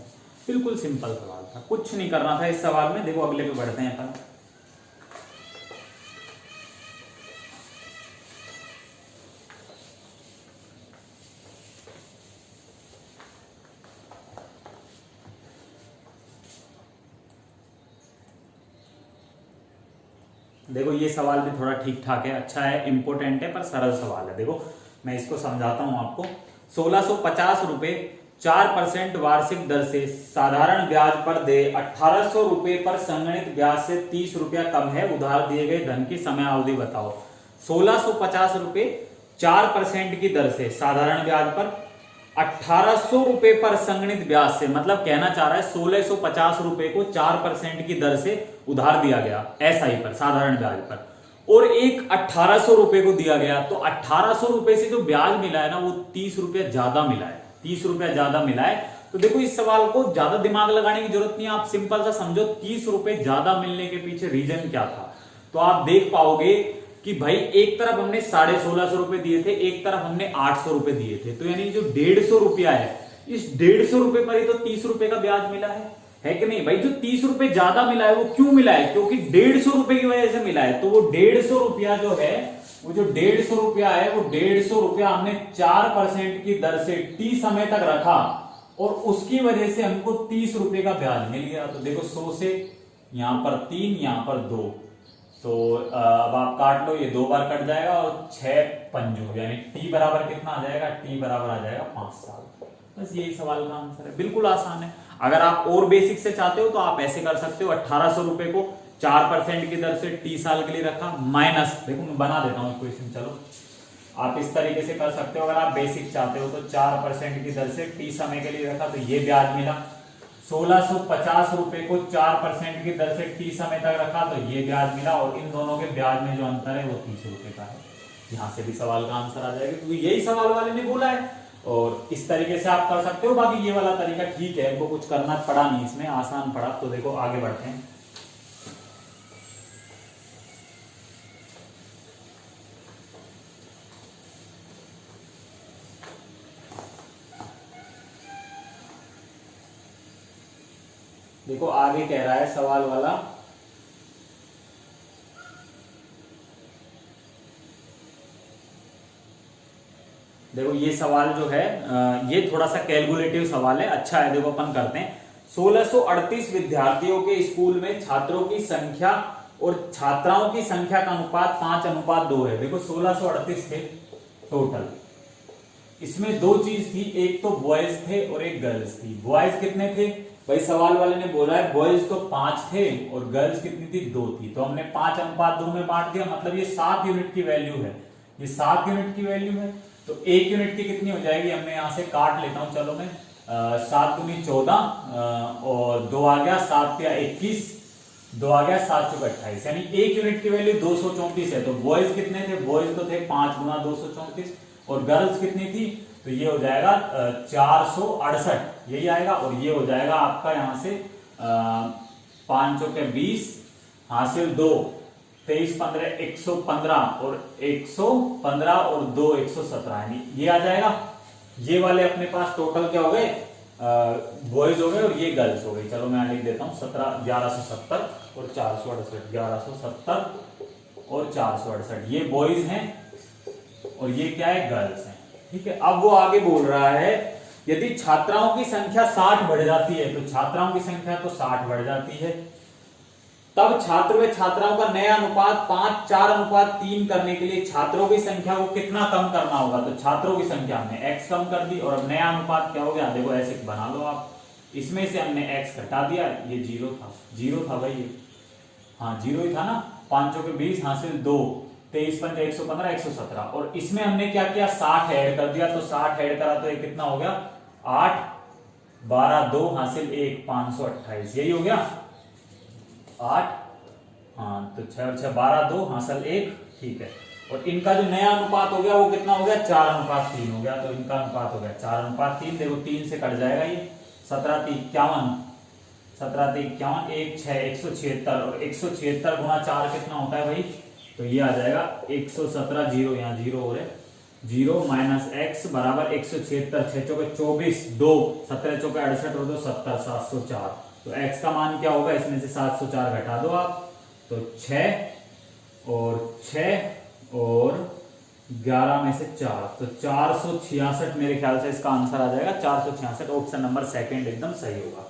A: बिल्कुल सिंपल सवाल था, कुछ नहीं करना था इस सवाल में। देखो अगले पे बढ़ते हैं अपन। देखो ये सवाल भी थोड़ा ठीक ठाक है, अच्छा है, इंपोर्टेंट है, पर सरल सवाल है। देखो मैं इसको समझाता हूं आपको। 1650 रुपए 4% वार्षिक दर से साधारण ब्याज पर दे 1800 रुपए पर संगणित ब्याज से 30 रुपया कम है, उधार दिए गए धन की समय अवधि बताओ। 1650 रुपए 4% की दर से साधारण ब्याज पर 1800 रुपए पर संगणित ब्याज से, मतलब कहना चाह रहा है 1650 रुपए को 4% की दर से उधार दिया गया एसआई पर, साधारण ब्याज पर, और एक 1800 रुपए को दिया गया। तो 1800 रुपए से जो ब्याज मिला है ना वो 30 रुपया ज्यादा मिला है, 30 रुपया ज्यादा मिला है। तो देखो इस सवाल को ज्यादा दिमाग लगाने की जरूरत नहीं है, आप सिंपल सा समझो 30 रुपए ज्यादा मिलने के पीछे रीजन क्या था। तो आप देख पाओगे कि भाई एक तरफ हमने 1650 रुपए दिए थे, एक तरफ हमने 800 रुपए दिए थे, तो यानी जो 150 रुपया है, इस 150 रुपए पर ही तो 30 रुपए का ब्याज मिला है कि नहीं भाई। जो 30 रुपए ज्यादा मिला है वो क्यों मिला है, क्योंकि 150 रुपए की वजह से मिला है। तो वो 150 रुपया जो है, वो जो 150 रुपया है, वो 150 रुपया हमने 4% की दर से टी समय तक रखा और उसकी वजह से हमको 30 रुपए का ब्याज मिल गया। तो देखो 100 से यहां पर 3, यहां पर 2, तो अब आप काट लो, ये 2 बार कट जाएगा और 6 पंजों, यानी टी बराबर कितना आ जाएगा, टी बराबर आ जाएगा 5 साल। बस यही सवाल का आंसर है, बिल्कुल आसान है। अगर आप और बेसिक से चाहते हो तो आप ऐसे कर सकते हो, 1800 रुपए को 4% की दर से टी साल के लिए रखा, माइनस, देखो मैं बना देता हूं इक्वेशन, चलो आप इस तरीके से कर सकते हो। अगर आप बेसिक चाहते हो तो 4% की दर से टी समय के लिए रखा, तो ये ब्याज मिला। 1650 रुपए को 4% की दर से टी समय तक रखा, तो ये ब्याज मिला, और इन दोनों के ब्याज में जो अंतर है वो 30 रुपए का है। यहां से भी सवाल का आंसर आ जाएगा, क्योंकि यही सवाल वाले ने बोला है। और इस तरीके से आप कर सकते हो। बाकी ये वाला तरीका ठीक है, वो कुछ करना पड़ा नहीं, इसमें आसान पड़ा। तो देखो आगे बढ़ते हैं। देखो आगे कह रहा है सवाल वाला, देखो ये सवाल जो है ये थोड़ा सा कैलकुलेटिव सवाल है, अच्छा है। देखो अपन करते हैं। 1638 विद्यार्थियों के स्कूल में छात्रों की संख्या और छात्राओं की संख्या का अनुपात 5:2 है। देखो 1638 थे टोटल, इसमें 2 चीज थी, एक तो बॉयज थे और एक गर्ल्स थी। बॉयज कितने थे भाई, सवाल वाले ने बोला है बॉयज तो 5 थे और गर्ल्स कितनी थी, 2 थी। तो हमने 5:2 में बांट दिया, मतलब ये 7 यूनिट की वैल्यू है, ये 7 यूनिट की वैल्यू है। तो 1 यूनिट की कितनी हो जाएगी, हमने यहां से काट लेता हूं, चलो मैं 7 दूनी 14 और 2 आ गया, 7 या 21, 2 आ गया, 7 चौक 28, यानी 1 यूनिट की वैल्यू 234 है। तो बॉयज कितने थे, बॉयज तो थे 5 गुना 234, और गर्ल्स कितनी थी, तो ये हो जाएगा 468, यही आएगा। और ये हो जाएगा आपका यहां से 5 चौके 20 हासिल 2, 23 15 115 और 115 और 2 117, यानी ये आ जाएगा। ये वाले अपने पास टोटल क्या हो गए, बॉयज हो गए और ये गर्ल्स हो गई। चलो मैं लिख देता हूँ 1170 और 468, 1170 और 468, ये बॉयज हैं और ये क्या है, गर्ल्स हैं। ठीक है, अब वो आगे बोल रहा है यदि छात्राओं की संख्या 60 बढ़ जाती है, तो छात्राओं की संख्या तो 60 बढ़ जाती है, तब छात्र व छात्राओं का नया अनुपात 5:4:3 करने के लिए छात्रों की संख्या को कितना कम करना होगा। तो छात्रों की संख्या हमने x कम कर दी, और अब नया अनुपात क्या हो गया, देखो ऐसे बना लो आप, इसमें से हमने x घटा दिया, ये 0 था भाई, ये हाँ 0 ही था ना। 5 चौके 20 हासिल 2, 23 पंजे 115 117, और इसमें हमने क्या किया, 60 ऐड कर दिया। तो 60 ऐड करा तो ये कितना हो गया, 8 12 2 हासिल 1 528, यही हो गया 8, हाँ तो 6 6 12 2 हासिल 1, ठीक है। और इनका जो नया अनुपात हो गया वो कितना हो गया, 4:3 हो गया। तो इनका अनुपात हो गया 4:3, देखो 3 से कट जाएगा ये, 17 3 51, 17 3 51, 1 6 176, और 176 गुणा 4 कितना होता है भाई, तो ये आ जाएगा 117, 0 यहाँ 0 हो रहे, 0 माइनस x बराबर 176, 6 चौके 24, 2 17 चौके 68 और 2 70, 704। तो x का मान क्या होगा, इसमें से 704 घटा दो आप, तो 6 और 11 में से 4, तो 466 मेरे ख्याल से इसका आंसर आ जाएगा 466। ऑप्शन नंबर सेकंड एकदम सही होगा।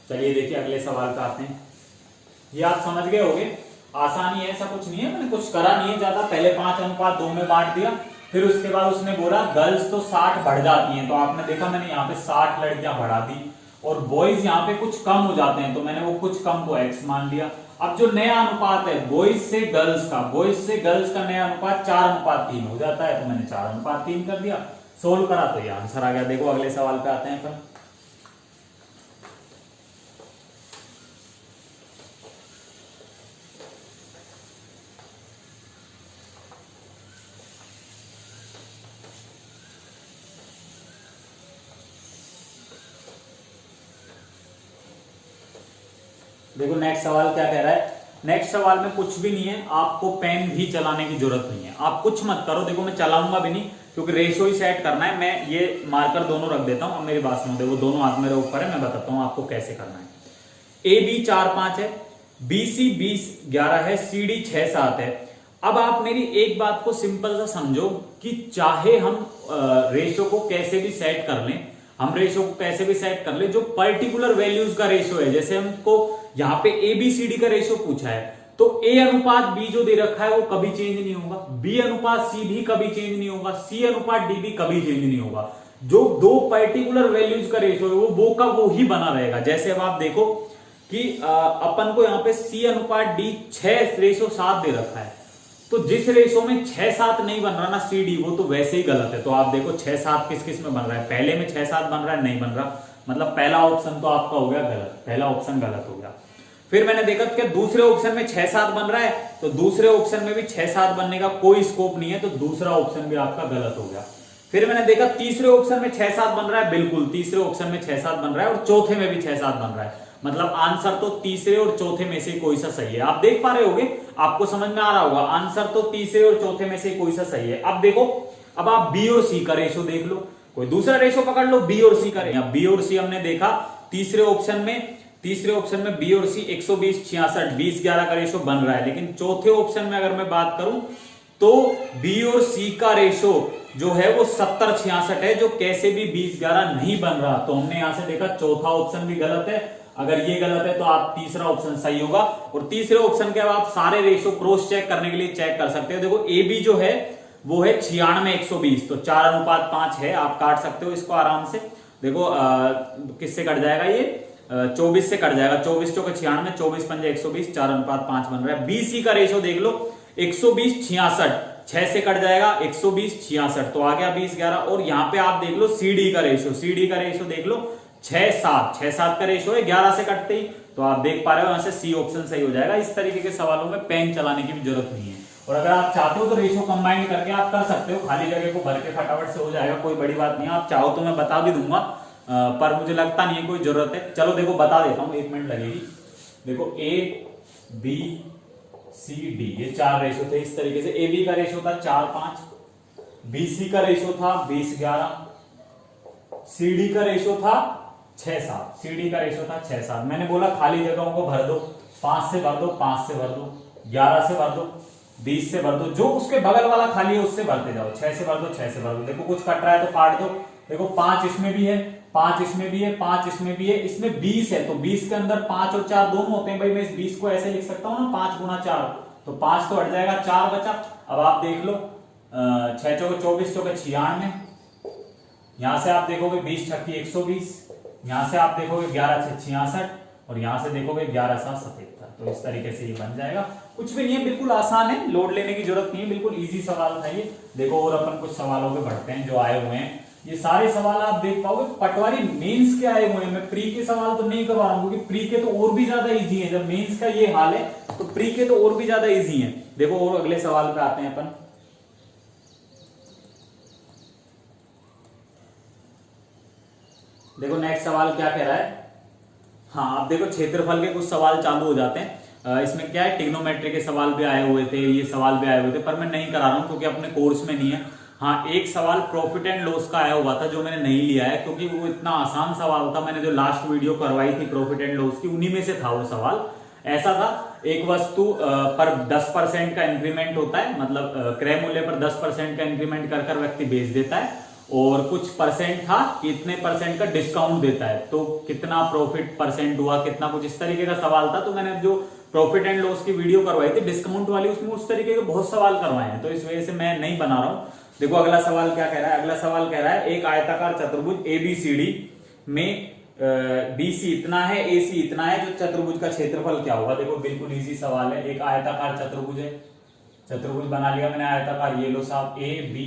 A: चलिए देखिए अगले सवाल पे आते हैं। ये आप समझ गए होंगे, आसानी है, ऐसा कुछ नहीं है, मैंने कुछ करा नहीं है ज्यादा। पहले 5:2 में बांट दिया, फिर उसके बाद उसने बोला गर्ल्स तो 60 बढ़ जाती हैं, तो आपने देखा मैंने यहाँ पे 60 लड़कियां बढ़ा दी, और बॉयज यहाँ पे कुछ कम हो जाते हैं, तो मैंने वो कुछ कम को x मान लिया। अब जो नया अनुपात है बॉयज से गर्ल्स का नया अनुपात 4:3 हो जाता है, तो मैंने 4:3 कर दिया, सोल्व करा तो ये आंसर आ गया। देखो अगले सवाल पे आते हैं अपन। देखो नेक्स्ट सवाल क्या कह रहा है। नेक्स्ट सवाल में कुछ भी नहीं है, आपको पेन भी चलाने की जरूरत नहीं है, आप कुछ मत करो। देखो मैं चलाऊंगा भी नहीं क्योंकि रेशो ही सेट करना है। मैं ये मार्कर दोनों रख देता हूं, अब मेरी बात सुनो। देखो दोनों हाथ मेरे ऊपर है, मैं बताता हूं आपको कैसे करना है। AB 4-5 है, BC 20-11 है, CD 6-7 है। अब आप मेरी एक बात को सिंपल सा समझो कि चाहे हम रेशो को कैसे भी सेट कर लें, कर ले, जो पर्टिकुलर वैल्यूज का रेशो है, जैसे हमको यहाँ पे ABCD का रेशो पूछा है, तो A अनुपात B जो दे रखा है वो कभी चेंज नहीं होगा, B अनुपात C भी कभी चेंज नहीं होगा, C अनुपात D भी कभी चेंज नहीं होगा। जो दो पर्टिकुलर वैल्यूज का रेशो है वो का वो ही बना रहेगा। जैसे अब आप देखो कि अपन को यहाँ पे C अनुपात D 6:7 दे रखा है, तो जिस रेशो में 6-7 नहीं बन रहा ना CD, वो तो वैसे ही गलत है। तो आप देखो 6-7 किस किस में बन रहा है, पहले में 6-7 बन रहा है, नहीं बन रहा, मतलब पहला ऑप्शन तो आपका हो गया गलत, पहला ऑप्शन गलत हो गया। फिर मैंने देखा कि दूसरे ऑप्शन में 6-7 बन रहा है, तो दूसरे ऑप्शन में भी 6-7 बनने का कोई स्कोप नहीं है, तो दूसरा ऑप्शन भी आपका गलत हो गया। फिर मैंने देखा तीसरे ऑप्शन में 6-7 बन रहा है, बिल्कुल तीसरे ऑप्शन में 6-7 बन रहा है, और चौथे में भी 6-7 बन रहा है, मतलब आंसर तो तीसरे और चौथे में से कोई सा सही है। आप देख पा रहे होगे, आपको समझ में आ रहा होगा, आंसर तो तीसरे और चौथे में से कोई सा सही है। अब देखो, अब आप बी और सी का रेशो देख लो, कोई दूसरा रेशो पकड़ लो, बी और सी का। बी और सी हमने देखा तीसरे ऑप्शन में बी और सी 120-66 20-11 का रेशो बन रहा है, लेकिन चौथे ऑप्शन में अगर मैं बात करूं तो बी और सी का रेशो जो है वो 70-66 है, जो कैसे भी 20-11 नहीं बन रहा। तो हमने यहां से देखा चौथा ऑप्शन भी गलत है, अगर ये गलत है तो आप तीसरा ऑप्शन सही होगा। और तीसरे ऑप्शन के अब आप सारे रेशो क्रॉस चेक करने के लिए चेक कर सकते हो। देखो ए बी जो है वो है 96-120, तो 4:5 है, आप काट सकते हो इसको आराम से। देखो किससे कट जाएगा, ये 24 से कट जाएगा, 24 चौके 96, 24 पंजे 120, 4:5 बन रहा है। बीसी का रेशो देख लो 120-66, 6 से कट जाएगा 120-66, तो आ गया 20-11। और यहाँ पे आप देख लो सीडी का रेशो देख लो 6-7 का रेशो है, 11 से कटते ही, तो आप देख पा रहे हो यहां से सी ऑप्शन सही हो जाएगा। इस तरीके के सवालों में पेन चलाने की भी जरूरत नहीं है। और अगर आप चाहते हो तो रेशो कंबाइन करके आप कर सकते हो, खाली जगह को भर के फटाफट से हो जाएगा, कोई बड़ी बात नहीं है। आप चाहो तो मैं बता भी दूंगा, पर मुझे लगता नहीं है कोई जरूरत है। चलो देखो बता देता हूं, 1 मिनट लगेगी। देखो ए बी सी डी ये 4 रेशो थे इस तरीके से। ए बी का रेशो था 4-5, बी सी का रेशो था 20-11, सी डी का रेशो था 6-7। मैंने बोला खाली जगहों को भर दो, 5 से भर दो, 5 से भर दो, 11 से भर दो, 20 से भर दो, जो उसके बगल वाला खाली है उससे भरते जाओ। 6 से भर दो, 6 से भर दो। देखो कुछ कट रहा है तो काट दो। देखो 5 इसमें भी है, 5 इसमें भी है, 5 इसमें भी है, इसमें 20 है, तो 20 के अंदर 5 और 4 दोनों होते हैं। भाई मैं इस 20 को ऐसे लिख सकता हूं ना, 5 गुना 4, तो 5 तो हट जाएगा, 4 बचा। अब आप देख लो 6 चौके 24, चौके 96, यहां से आप देखोगे 20 छक्की 120, यहां से आप देखोगे 11 6 66, और यहां से देखोगे 11 7 77। तो इस तरीके से ये बन जाएगा। कुछ भी नहीं है, बिल्कुल आसान है, लोड लेने की जरूरत नहीं है, बिल्कुल इजी सवाल था ये। देखो और अपन कुछ सवालों पे बढ़ते हैं जो आए हुए हैं। ये सारे सवाल आप देख पाओगे पटवारी मेंस के आए हुए हैं। मैं प्री के सवाल तो नहीं करवा रहा हूं क्योंकि प्री के तो और भी ज्यादा इजी है। जब मेंस का ये हाल है तो प्री के तो और भी ज्यादा इजी है। देखो और अगले सवाल पे आते हैं अपन। देखो नेक्स्ट सवाल क्या कह रहा है। हाँ आप देखो क्षेत्रफल के कुछ सवाल चालू हो जाते हैं। इसमें क्या है, ट्रिग्नोमेट्री के सवाल भी आए हुए थे, ये सवाल भी आए हुए थे, पर मैं नहीं करा रहा हूं क्योंकि अपने कोर्स में नहीं है। हाँ एक सवाल प्रॉफिट एंड लॉस का आया हुआ था जो मैंने नहीं लिया है क्योंकि वो इतना आसान सवाल था। मैंने जो लास्ट वीडियो करवाई थी प्रॉफिट एंड लॉस की, उन्हीं में से था वो सवाल। ऐसा था, एक वस्तु पर 10% का इंक्रीमेंट होता है, मतलब क्रय मूल्य पर 10% का इंक्रीमेंट कर कर व्यक्ति बेच देता है, और कुछ परसेंट था कि इतने परसेंट का डिस्काउंट देता है, तो कितना प्रॉफिट परसेंट हुआ, कितना, कुछ इस तरीके का सवाल था। तो मैंने जो प्रॉफिट एंड लॉस की वीडियो करवाई थी डिस्काउंट वाली, उसमें उस तरीके के बहुत सवाल करवाए हैं, तो इस वजह से मैं नहीं बना रहा हूं। देखो अगला सवाल क्या कह रहा है, अगला सवाल कह रहा है एक आयताकार चतुर्भुज एबीसीडी में बीसी इतना है, एसी इतना है, तो चतुर्भुज का क्षेत्रफल क्या होगा। देखो बिल्कुल इजी सवाल है, एक आयताकार चतुर्भुज है, चतुर्भुज बना लिया मैंने आयताकार, ये लो साहब ए बी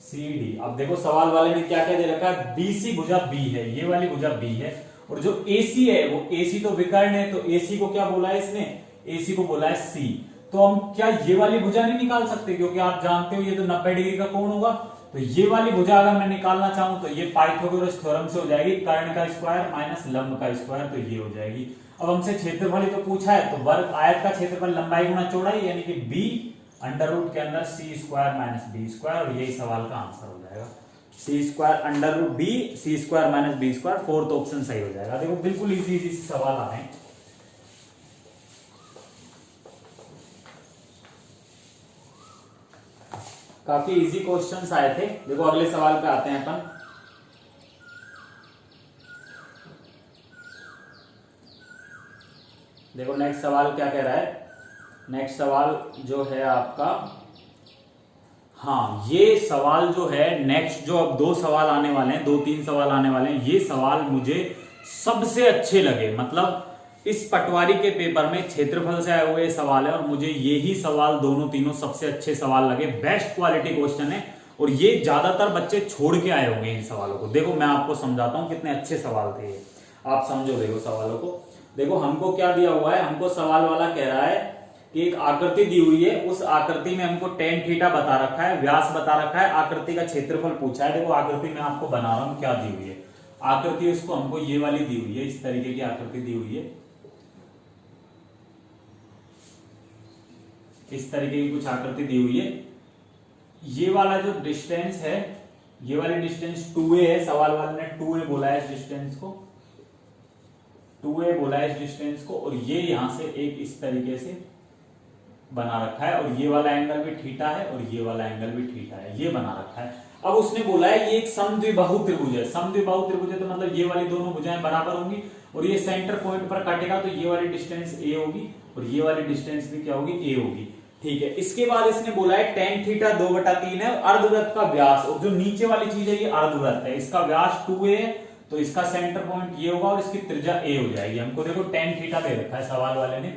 A: सी डी। अब देखो सवाल वाले ने क्या क्या दे रखा है, बीसी भुजा बी है, ये वाली भुजा बी है, और जो एसी है वो एसी तो विकर्ण है, तो एसी को क्या बोला है इसने, एसी को बोला है सी। तो हम क्या ये वाली भुजा नहीं निकाल सकते, क्योंकि आप जानते हो ये तो 90 डिग्री का कोण होगा, तो ये वाली भुजा अगर मैं निकालना चाहूं तो ये पाइथागोरस थ्योरम से हो जाएगी, कर्ण का स्क्वायर माइनस लंब का स्क्वायर, तो ये हो जाएगी। अब हमसे क्षेत्रफल ही तो पूछा है, तो वर्ग आयत का क्षेत्रफल लंबाई गुना चौड़ाई, यानी कि बी अंडर रूट के अंदर c square minus b square, और यही सवाल का आंसर हो जाएगा। C square under root b c square minus b square, fourth option सही हो जाएगा। देखो बिल्कुल इजी इजी सवाल आ रहे हैं। काफी इजी क्वेश्चंस आए थे। देखो अगले सवाल पे आते हैं अपन। देखो नेक्स्ट सवाल क्या कह रहा है, नेक्स्ट सवाल जो है आपका, हाँ ये सवाल जो है नेक्स्ट, जो अब दो सवाल आने वाले हैं, 2-3 सवाल आने वाले हैं, ये सवाल मुझे सबसे अच्छे लगे। मतलब इस पटवारी के पेपर में क्षेत्रफल से आए हुए सवाल है, और मुझे यही सवाल दोनों तीनों सबसे अच्छे सवाल लगे, बेस्ट क्वालिटी क्वेश्चन है, और ये ज्यादातर बच्चे छोड़ के आए होंगे इन सवालों को। देखो मैं आपको समझाता हूं कितने अच्छे सवाल थे ये, आप समझो। देखो सवालों को, देखो हमको क्या दिया हुआ है, हमको सवाल वाला कह रहा है कि एक आकृति दी हुई है, उस आकृति में हमको टेन थीटा बता रखा है, व्यास बता रखा है, आकृति का क्षेत्रफल पूछा है। देखो आकृति मैं आपको बना रहा हूं, क्या दी हुई है आकृति, उसको हमको ये वाली दी हुई है, इस तरीके की आकृति दी हुई है, इस तरीके की कुछ आकृति दी हुई है। ये वाला जो डिस्टेंस है, ये वाली डिस्टेंस 2a है, सवाल वाले ने 2a बोला है इस डिस्टेंस को, 2a बोला है इस डिस्टेंस को, और ये यहां से एक इस तरीके से बना रखा है, और ये वाला एंगल भी थीटा है, और ये वाला एंगल भी थीटा है, ये बना रखा है। अब उसने बोला है ये एक समद्विबाहु त्रिभुज है, समद्विबाहु त्रिभुज है तो मतलब ये वाली दोनों भुजाएं बराबर होंगी, और ये सेंटर पॉइंट पर काटेगा, तो ये वाली डिस्टेंस a होगी, और ये वाली डिस्टेंस भी क्या होगी, a होगी। ठीक है, इसके बाद इसने बोला है tan थीटा 2/3 है, अर्धवृत्त का व्यास, और जो नीचे वाली चीज है ये अर्धवृत्त है, इसका व्यास 2a है, तो इसका सेंटर पॉइंट ये होगा, और इसकी त्रिज्या a हो जाएगी। हमको देखो tan थीटा दे रखा है सवाल वाले ने,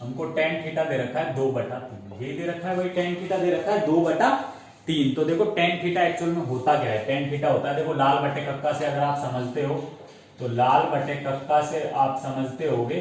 A: हमको tan थीटा दे रखा है 2/3, ये दे रखा है वही tan थीटा दे रखा है 2/3। तो देखो tan थीटा एक्चुअल में होता क्या है, tan थीटा होता है, देखो लाल बटे कक्का से अगर आप समझते हो, तो लाल बटे कक्का से आप समझते होगे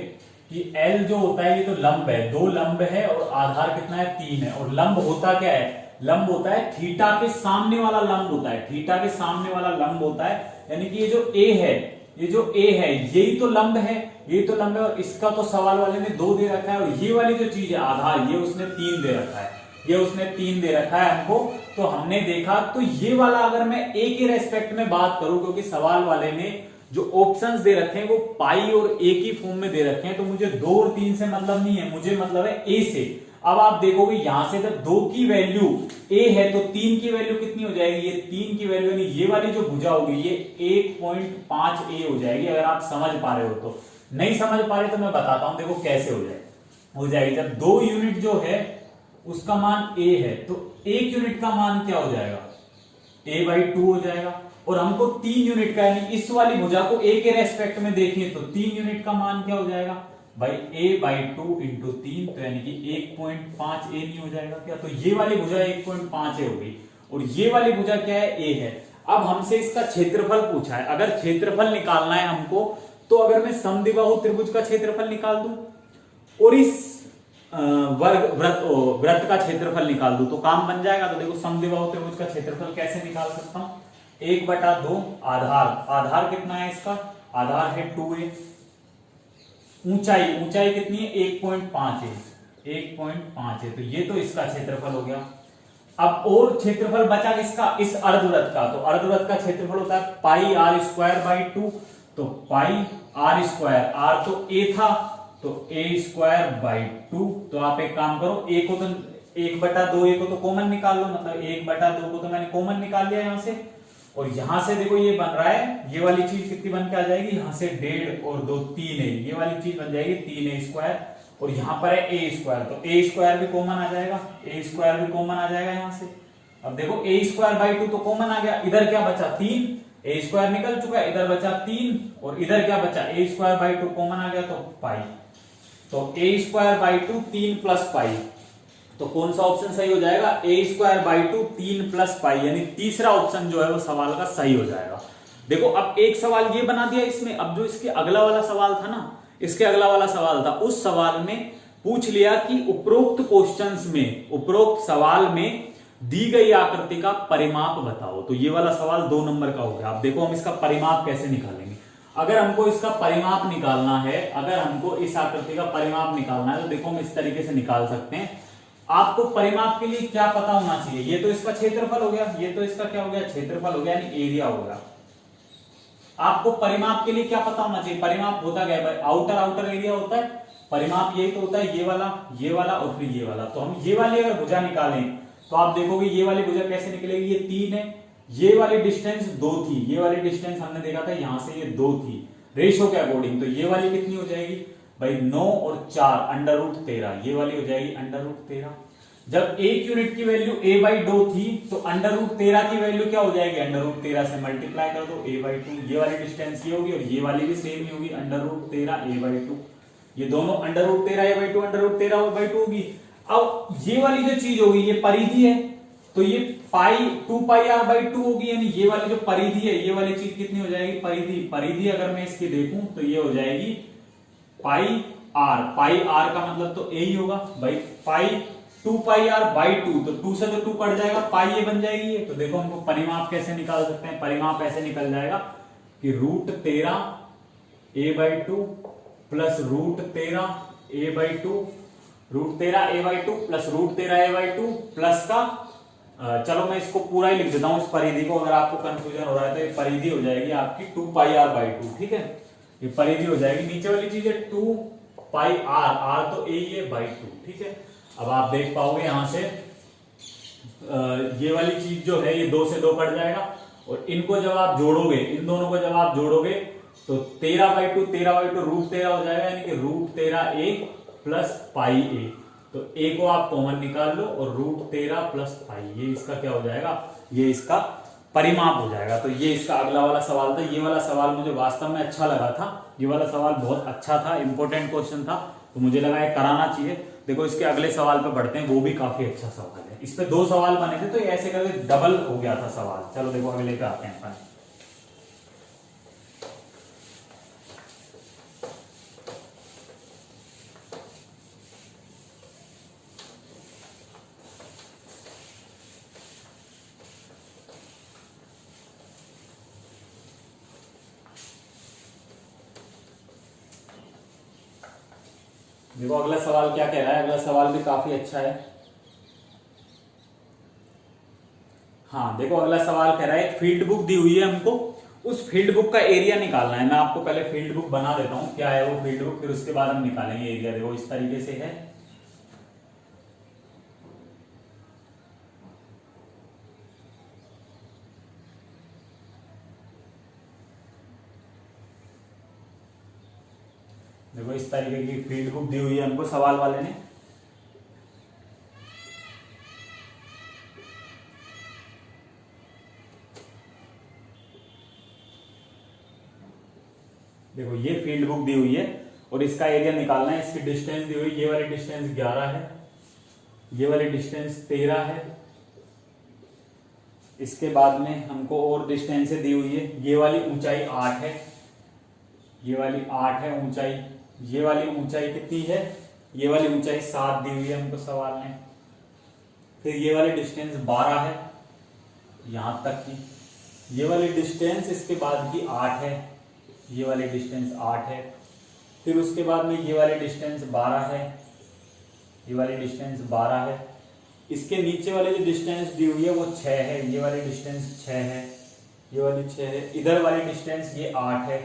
A: कि L जो होता है ये तो लंब है, 2 लंब है, और आधार कितना है 3 है, और लंब होता क्या है, लंब होता है थीटा के सामने वाला लंब होता है, थीटा के सामने वाला लंब होता है, यानी कि ये जो A है, ये जो A है यही तो लंब है, ये तो लंब है, और इसका तो सवाल वाले ने 2 दे रखा है, और ये वाली जो चीज है आधार, ये उसने 3 दे रखा है, ये उसने 3 दे रखा है हमको। तो हमने देखा, तो ये वाला अगर मैं A के रेस्पेक्ट में बात करूं, क्योंकि सवाल वाले ने जो ऑप्शंस दे रखे हैं वो पाई और ए की फॉर्म में दे रखे हैं, तो मुझे 2 और 3 से मतलब नहीं है, मुझे मतलब है ए से। अब आप देखोगे यहां से जब 2 की वैल्यू ए है तो 3 की वैल्यू कितनी हो जाएगी, ये 3 की वैल्यू, यानी ये वाली जो भुजा होगी ये 1.5 ए हो जाएगी, अगर आप समझ पा रहे हो तो। नहीं समझ पा रहे तो मैं बताता हूं, देखो कैसे हो जाएगी। जब 2 यूनिट जो है उसका मान ए है, तो 1 यूनिट का मान क्या हो जाएगा, a/2 हो जाएगा, और हमको 3 यूनिट का, यानी इस वाली भुजा को a के रेस्पेक्ट में देखें तो 3 यूनिट का मान क्या हो जाएगा भाई, a/2 इंटू 3, तो यानी कि 1.5 a नहीं हो जाएगा क्या, तो ये वाली भुजा 1.5 a होगी, और ये वाली भुजा क्या है, a है। अब हमसे इसका क्षेत्रफल पूछा है, अगर क्षेत्रफल निकालना है हमको, तो अगर मैं समद्विबाहु त्रिभुज का क्षेत्रफल निकाल दूं और इस वृत्त का क्षेत्रफल निकाल दूं तो काम बन जाएगा। तो देखो समद्विबाहु त्रिभुज का क्षेत्रफल कैसे निकाल सकता हूं, 1/2 आधार, आधार कितना है इसका, आधार है 2a, ऊंचाई कितनी है 1.5 है, 1.5 है, तो ये तो इसका क्षेत्रफल हो गया। अब और क्षेत्रफल बचा किसका, इस अर्धवृत्त का, तो अर्धवृत्त का क्षेत्रफल होता है πr²/2, तो πr², r तो a था, तो a²/2, तो आप एक काम करो, a को तो 1/2 a को तो कॉमन निकाल लो, मतलब 1/2 को तो मैंने कॉमन निकाल लिया यहां से, और यहां से देखो ये बन रहा है, ये वाली चीज कितनी बन के आ जाएगी, यहां से 1.5 और 2 3 है, ये वाली चीज बन जाएगी 3a², और यहां पर है a², तो a² भी कॉमन आ जाएगा, a² भी कॉमन आ जाएगा यहां से। अब देखो ए स्क्वायर बाई 2 तो कॉमन आ गया, इधर क्या बचा 3, ए स्क्वायर निकल चुका है, इधर बचा 3 और इधर क्या बचा ए स्क्वायर बाई 2 कॉमन आ गया तो पाई। तो ए स्क्वायर बाई 2 3 प्लस पाई, तो कौन सा ऑप्शन सही हो जाएगा, ए स्क्वायर बाई 2 3 प्लस पाई, यानी तीसरा ऑप्शन जो है वो सवाल का सही हो जाएगा। देखो अब एक सवाल ये बना दिया इसमें, अब जो इसके अगला वाला सवाल था ना, इसके अगला वाला सवाल था, उस सवाल में पूछ लिया कि उपरोक्त क्वेश्चंस में, उपरोक्त सवाल में दी गई आकृति का परिमाप बताओ। तो ये वाला सवाल 2 नंबर का हो गया। अब देखो हम इसका परिमाप कैसे निकालेंगे। अगर हमको इसका परिमाप निकालना है, अगर हमको इस आकृति का परिमाप निकालना है तो देखो हम इस तरीके से निकाल सकते हैं। आपको परिमाप के लिए क्या पता होना चाहिए, ये तो इसका क्षेत्रफल हो गया, ये तो इसका क्या हो गया, क्षेत्रफल हो गया, यानी एरिया हो गया। आपको परिमाप के लिए क्या पता होना चाहिए, परिमाप होता क्या है, आउटर एरिया होता है, परिमाप यही तो होता है, ये वाला और फिर ये वाला। तो हम ये वाली अगर भुजा निकालें तो आप देखोगे ये वाली भुजा कैसे निकलेगी, ये 3 है, ये वाली डिस्टेंस 2 थी, ये वाली डिस्टेंस हमने देखा था यहां से ये 2 थी रेशो के अकॉर्डिंग, तो ये वाली कितनी हो जाएगी भाई 9 और 4 अंडर रूट 13, ये वाली हो जाएगी अंडर रूट 13। जब एक यूनिट की वैल्यू a बाई 2 थी तो अंडर रूट 13 की वैल्यू क्या हो जाएगी, अंडर रूट 13 से मल्टीप्लाई कर दो a बाई 2, ये वाली डिस्टेंस ये होगी और ये वाली भी सेम ही होगी अंडर रूट 13 a बाई 2, ये दोनों under root 13 a by 2 under root 13 by 2 होगी। अब ये वाली जो चीज होगी ये परिधि है, तो ये पाई 2 पाई आर बाई 2 होगी, यानी ये वाली जो परिधि है ये वाली चीज कितनी हो जाएगी, परिधि अगर मैं इसकी देखूं तो ये हो जाएगी पाई आर का मतलब तो ए ही होगा भाई, पाई 2 पाई आर बाई 2, तो 2 से तो 2 कट जाएगा, पाई ये बन जाएगी ये। तो देखो हमको परिमाप कैसे निकाल सकते हैं, परिमाप ऐसे निकल जाएगा कि root 13 a by 2 plus root 13 a by 2, root 13 a by 2 plus root 13 a by 2 plus का चलो मैं इसको पूरा ही लिख देता हूं इस परिधि को, अगर आपको कंफ्यूजन हो रहा है तो ये परिधि हो जाएगी आपकी 2 पाई आर बाई 2, ठीक है, ये परिधि हो जाएगी। नीचे वाली चीज है 2 पाई आर तो ए है बाई 2, ठीक है। अब आप देख पाओगे यहां से ये वाली चीज जो है ये 2 से 2 कट जाएगा और इनको जब आप जोड़ोगे, इन दोनों को जब आप जोड़ोगे तो 13 बाई 2 रूट 13 हो जाएगा, यानी कि रूट 13 ए प्लस पाई ए, तो ए को आप कॉमन निकाल लो और रूट 13 प्लस पाई, ये इसका क्या हो जाएगा, ये इसका परिमाप हो जाएगा। तो ये इसका अगला वाला सवाल था। ये वाला सवाल मुझे वास्तव में अच्छा लगा था, ये वाला सवाल बहुत अच्छा था, इंपॉर्टेंट क्वेश्चन था, तो मुझे लगा ये कराना चाहिए। देखो इसके अगले सवाल पे बढ़ते हैं, वो भी काफी अच्छा सवाल है। इस पे 2 सवाल बने थे तो ये ऐसे करके डबल हो गया था सवाल। चलो देखो अगले पे आते हैं अपन। देखो अगला सवाल क्या कह रहा है, अगला सवाल भी काफी अच्छा है। हाँ देखो अगला सवाल कह रहा है एक फील्ड बुक दी हुई है हमको, उस फील्ड बुक का एरिया निकालना है। मैं आपको पहले फील्ड बुक बना देता हूं, क्या है वो फील्ड बुक, फिर उसके बाद हम निकालेंगे एरिया। देखो इस तरीके से है, देखो इस तरीके की फील्ड बुक दी हुई है हमको सवाल वाले ने। देखो ये फील्ड बुक दी हुई है और इसका एरिया निकालना है। इसकी डिस्टेंस दी हुई, ये वाली डिस्टेंस 11 है, ये वाली डिस्टेंस 13 है। इसके बाद में हमको और डिस्टेंस दी हुई है, ये वाली ऊंचाई 8 है, ये वाली 8 है ऊंचाई, ये वाली ऊंचाई कितनी है, ये वाली ऊंचाई 7 दी हुई है हमको सवाल में। फिर ये वाली डिस्टेंस 12 है यहां तक की, ये वाली डिस्टेंस इसके बाद की 8 है, ये वाली डिस्टेंस 8 है। फिर उसके बाद में ये वाली डिस्टेंस 12 है, ये वाली डिस्टेंस 12 है। इसके नीचे वाली जो डिस्टेंस दी हुई है वो 6 है, ये वाली डिस्टेंस 6 है, ये वाली 6 है। इधर वाली डिस्टेंस ये 8 है,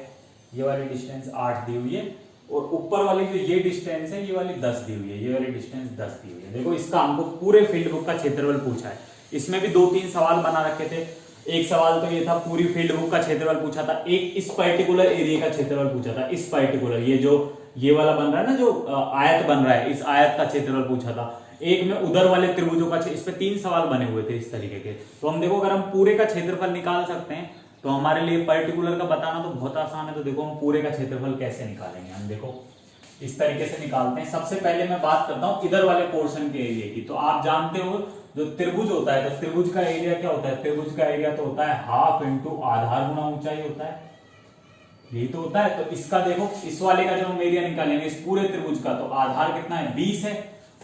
A: ये वाली डिस्टेंस 8 दी हुई है। और ऊपर वाली जो ये डिस्टेंस है ये वाली 10 दी हुई है, ये वाली डिस्टेंस 10 दी हुई है। देखो इसका हमको पूरे फील्ड बुक का क्षेत्रफल पूछा है। इसमें भी 2-3 सवाल बना रखे थे। एक सवाल तो ये था पूरी फील्ड बुक का क्षेत्रफल पूछा था, एक इस पर्टिकुलर एरिया का क्षेत्रफल पूछा था। इस पर्टिकुलर ये जो ये वाला बन रहा है ना, जो आयत बन रहा है, इस आयत का क्षेत्रफल पूछा था। एक में उधर वाले त्रिभुजों का, इस पे 3 सवाल बने हुए थे इस तरीके के। तो हम देखो अगर हम पूरे का क्षेत्रफल निकाल सकते हैं तो हमारे लिए पर्टिकुलर का बताना तो बहुत आसान है। तो देखो हम पूरे का क्षेत्रफल कैसे निकालेंगे, हम देखो इस तरीके से निकालते हैं। सबसे पहले मैं बात करता हूं इधर वाले पोर्शन के एरिया की। तो आप जानते हो जो त्रिभुज होता है, तो त्रिभुज का एरिया क्या होता है, त्रिभुज का एरिया तो होता है हाफ इंटू आधार गुना ऊंचाई होता है, यही तो होता है। तो इसका देखो इस वाले का जब हम एरिया निकालेंगे इस पूरे त्रिभुज का, तो आधार कितना है 20 है,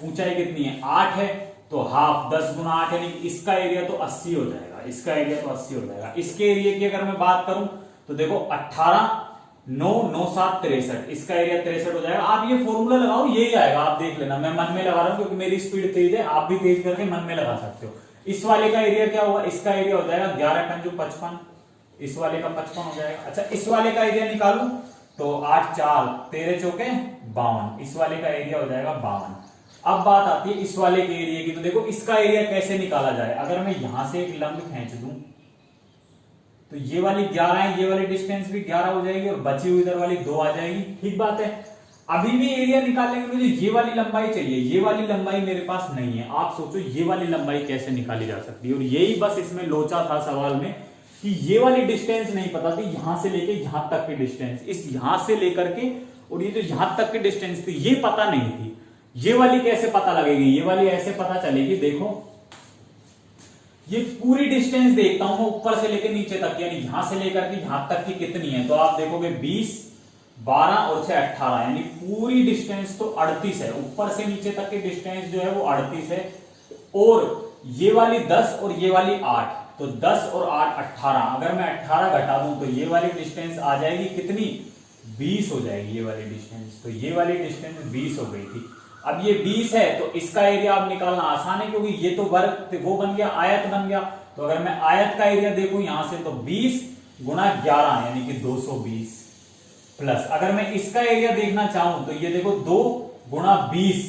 A: ऊंचाई कितनी है 8 है, तो हाफ 10 गुना 8 यानी इसका एरिया तो 80 हो जाएगा, इसका एरिया तो 80 हो जाएगा। इसके एरिया की अगर मैं बात करूं तो देखो 18 9 9 7 63, इसका एरिया 63 हो जाएगा। आप ये फॉर्मूला लगाओ यही आएगा, आप देख लेना, मैं मन में लगा रहा हूं क्योंकि मेरी स्पीड तेज है, आप भी तेज करके मन में लगा सकते हो। इस वाले का एरिया क्या होगा, इसका एरिया हो जाएगा 11 पंजू 55, इस वाले का 55 हो जाएगा। अच्छा इस वाले का एरिया निकालू तो 8 4 13 चौके 52, इस वाले का एरिया हो जाएगा 52। अब बात आती है इस वाले के एरिया की। तो देखो इसका एरिया कैसे निकाला जाए, अगर मैं यहां से एक लंब खींच दूं तो ये वाली 11 है, ये वाली डिस्टेंस भी 11 हो जाएगी और बची हुई इधर वाली 2 आ जाएगी, ठीक बात है। अभी भी एरिया निकालने के लिए ये वाली लंबाई चाहिए, ये वाली लंबाई मेरे पास नहीं है। आप सोचो ये वाली लंबाई कैसे निकाली जा सकती है, और यही बस इसमें लोचा था सवाल में कि ये वाली डिस्टेंस नहीं पता थी, यहां से लेके यहां तक की डिस्टेंस, इस यहां से लेकर के और ये जो यहां तक की डिस्टेंस थी ये पता नहीं थी। ये वाली कैसे पता लगेगी, ये वाली ऐसे पता चलेगी। देखो ये पूरी डिस्टेंस देखता हूं मैं ऊपर से लेकर नीचे तक, यानी यहां से लेकर के यहां तक की कितनी है, तो आप देखोगे 20 12 और 6 18, यानी पूरी डिस्टेंस तो 38 है, ऊपर से नीचे तक की डिस्टेंस जो है वो 38 है। और ये वाली 10 और ये वाली 8, तो 10 और 8 18, अगर मैं 18 घटा दूं तो ये वाली डिस्टेंस आ जाएगी कितनी 20 हो जाएगी ये वाली डिस्टेंस। तो ये वाली डिस्टेंस 20 हो गई थी। अब ये 20 है तो इसका एरिया अब निकालना आसान है क्योंकि ये तो वर्ग वो बन गया, आयत बन गया। तो अगर मैं आयत का एरिया देखूं यहां से तो 20 गुना 11 यानी कि 220 प्लस, अगर मैं इसका एरिया देखना चाहूं तो ये देखो 2 गुना 20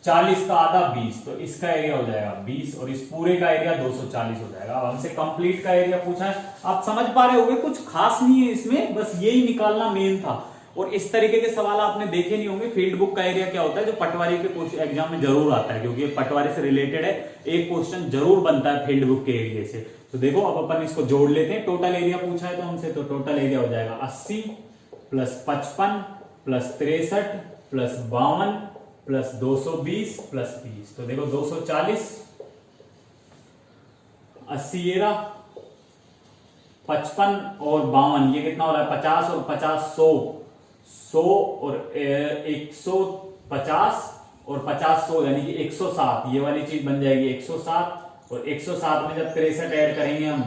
A: 40 का आधा 20, तो इसका एरिया हो जाएगा 20 और इस पूरे का एरिया 240 हो जाएगा। अब हमसे कंप्लीट का एरिया पूछा है, आप समझ पा रहे होंगे कुछ खास नहीं है इसमें, बस यही निकालना मेन था। और इस तरीके के सवाल आपने देखे नहीं होंगे। फील्ड बुक का एरिया क्या होता है जो पटवारी के एग्जाम में जरूर आता है, क्योंकि पटवारी से रिलेटेड है, एक क्वेश्चन जरूर बनता है फील्ड बुक के एरिया से। तो देखो अब अपन इसको जोड़ लेते हैं, टोटल एरिया पूछा है तो हमसे, तो टोटल एरिया हो जाएगा 80 plus 55 plus 63 plus 52 plus 220 plus 20। तो देखो 240 80 ये रहा, 55 और 52 ये कितना हो रहा है 50 और 50 100 और 150 और 50 100 यानी कि 107, ये वाली चीज बन जाएगी 107। और 107 में जब 63 ऐड करेंगे हम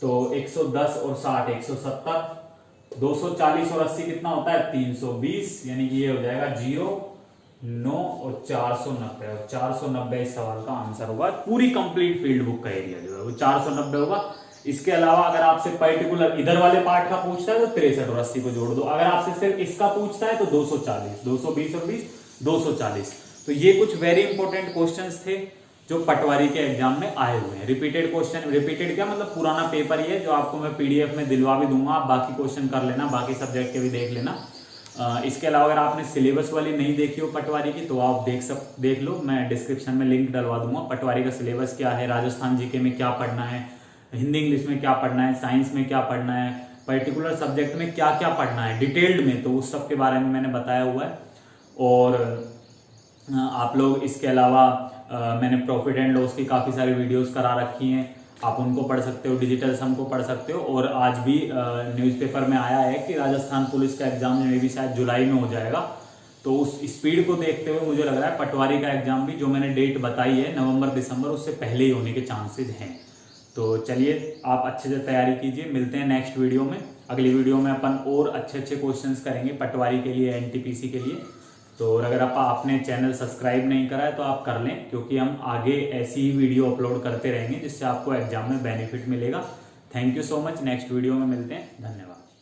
A: तो 110 और 60 170, 240 और 80 कितना होता है 320, यानी कि ये हो जाएगा 0 9 और 490, और 490 इस सवाल का आंसर होगा। पूरी कंप्लीट फील्ड बुक का एरिया जो है वो 490 होगा। इसके अलावा अगर आपसे पर्टिकुलर इधर वाले पार्ट का पूछता है तो 63 और 80 को जोड़ दो, अगर आपसे सिर्फ इसका पूछता है तो 240, 220 और 20 240। तो ये कुछ वेरी इंपॉर्टेंट क्वेश्चंस थे जो पटवारी के एग्जाम में आए हुए हैं। रिपीटेड क्वेश्चन, रिपीटेड क्या मतलब पुराना पेपर ही है जो आपको मैं पीडीएफ में दिलवा भी दूंगा, आप बाकी क्वेश्चन कर लेना, बाकी सब्जेक्ट के भी देख लेना। इसके अलावा अगर आपने सिलेबस वाली नहीं देखी हो पटवारी की तो आप देख लो, मैं डिस्क्रिप्शन में लिंक डलवा दूंगा। पटवारी का सिलेबस क्या है, राजस्थान जीके में क्या पढ़ना है, हिंदी इंग्लिश में क्या पढ़ना है, साइंस में क्या पढ़ना है, पर्टिकुलर सब्जेक्ट में क्या क्या पढ़ना है डिटेल्ड में, तो उस सब के बारे में मैंने बताया हुआ है। और आप लोग इसके अलावा मैंने प्रॉफिट एंड लॉस की काफ़ी सारी वीडियोस करा रखी हैं, आप उनको पढ़ सकते हो, डिजिटल सम को पढ़ सकते हो। और आज भी न्यूज़पेपर में आया है कि राजस्थान पुलिस का एग्जाम में भी शायद जुलाई में हो जाएगा, तो उस स्पीड को देखते हुए मुझे लग रहा है पटवारी का एग्जाम भी जो मैंने डेट बताई है नवंबर दिसंबर उससे पहले ही होने के चांसेस हैं। तो चलिए आप अच्छे से तैयारी कीजिए, मिलते हैं नेक्स्ट वीडियो में। अगली वीडियो में अपन और अच्छे अच्छे क्वेश्चंस करेंगे पटवारी के लिए, एनटीपीसी के लिए। तो अगर आपने चैनल सब्सक्राइब नहीं करा है तो आप कर लें, क्योंकि हम आगे ऐसी ही वीडियो अपलोड करते रहेंगे जिससे आपको एग्जाम में बेनिफिट मिलेगा। Thank you so much, next video में मिलते हैं, धन्यवाद।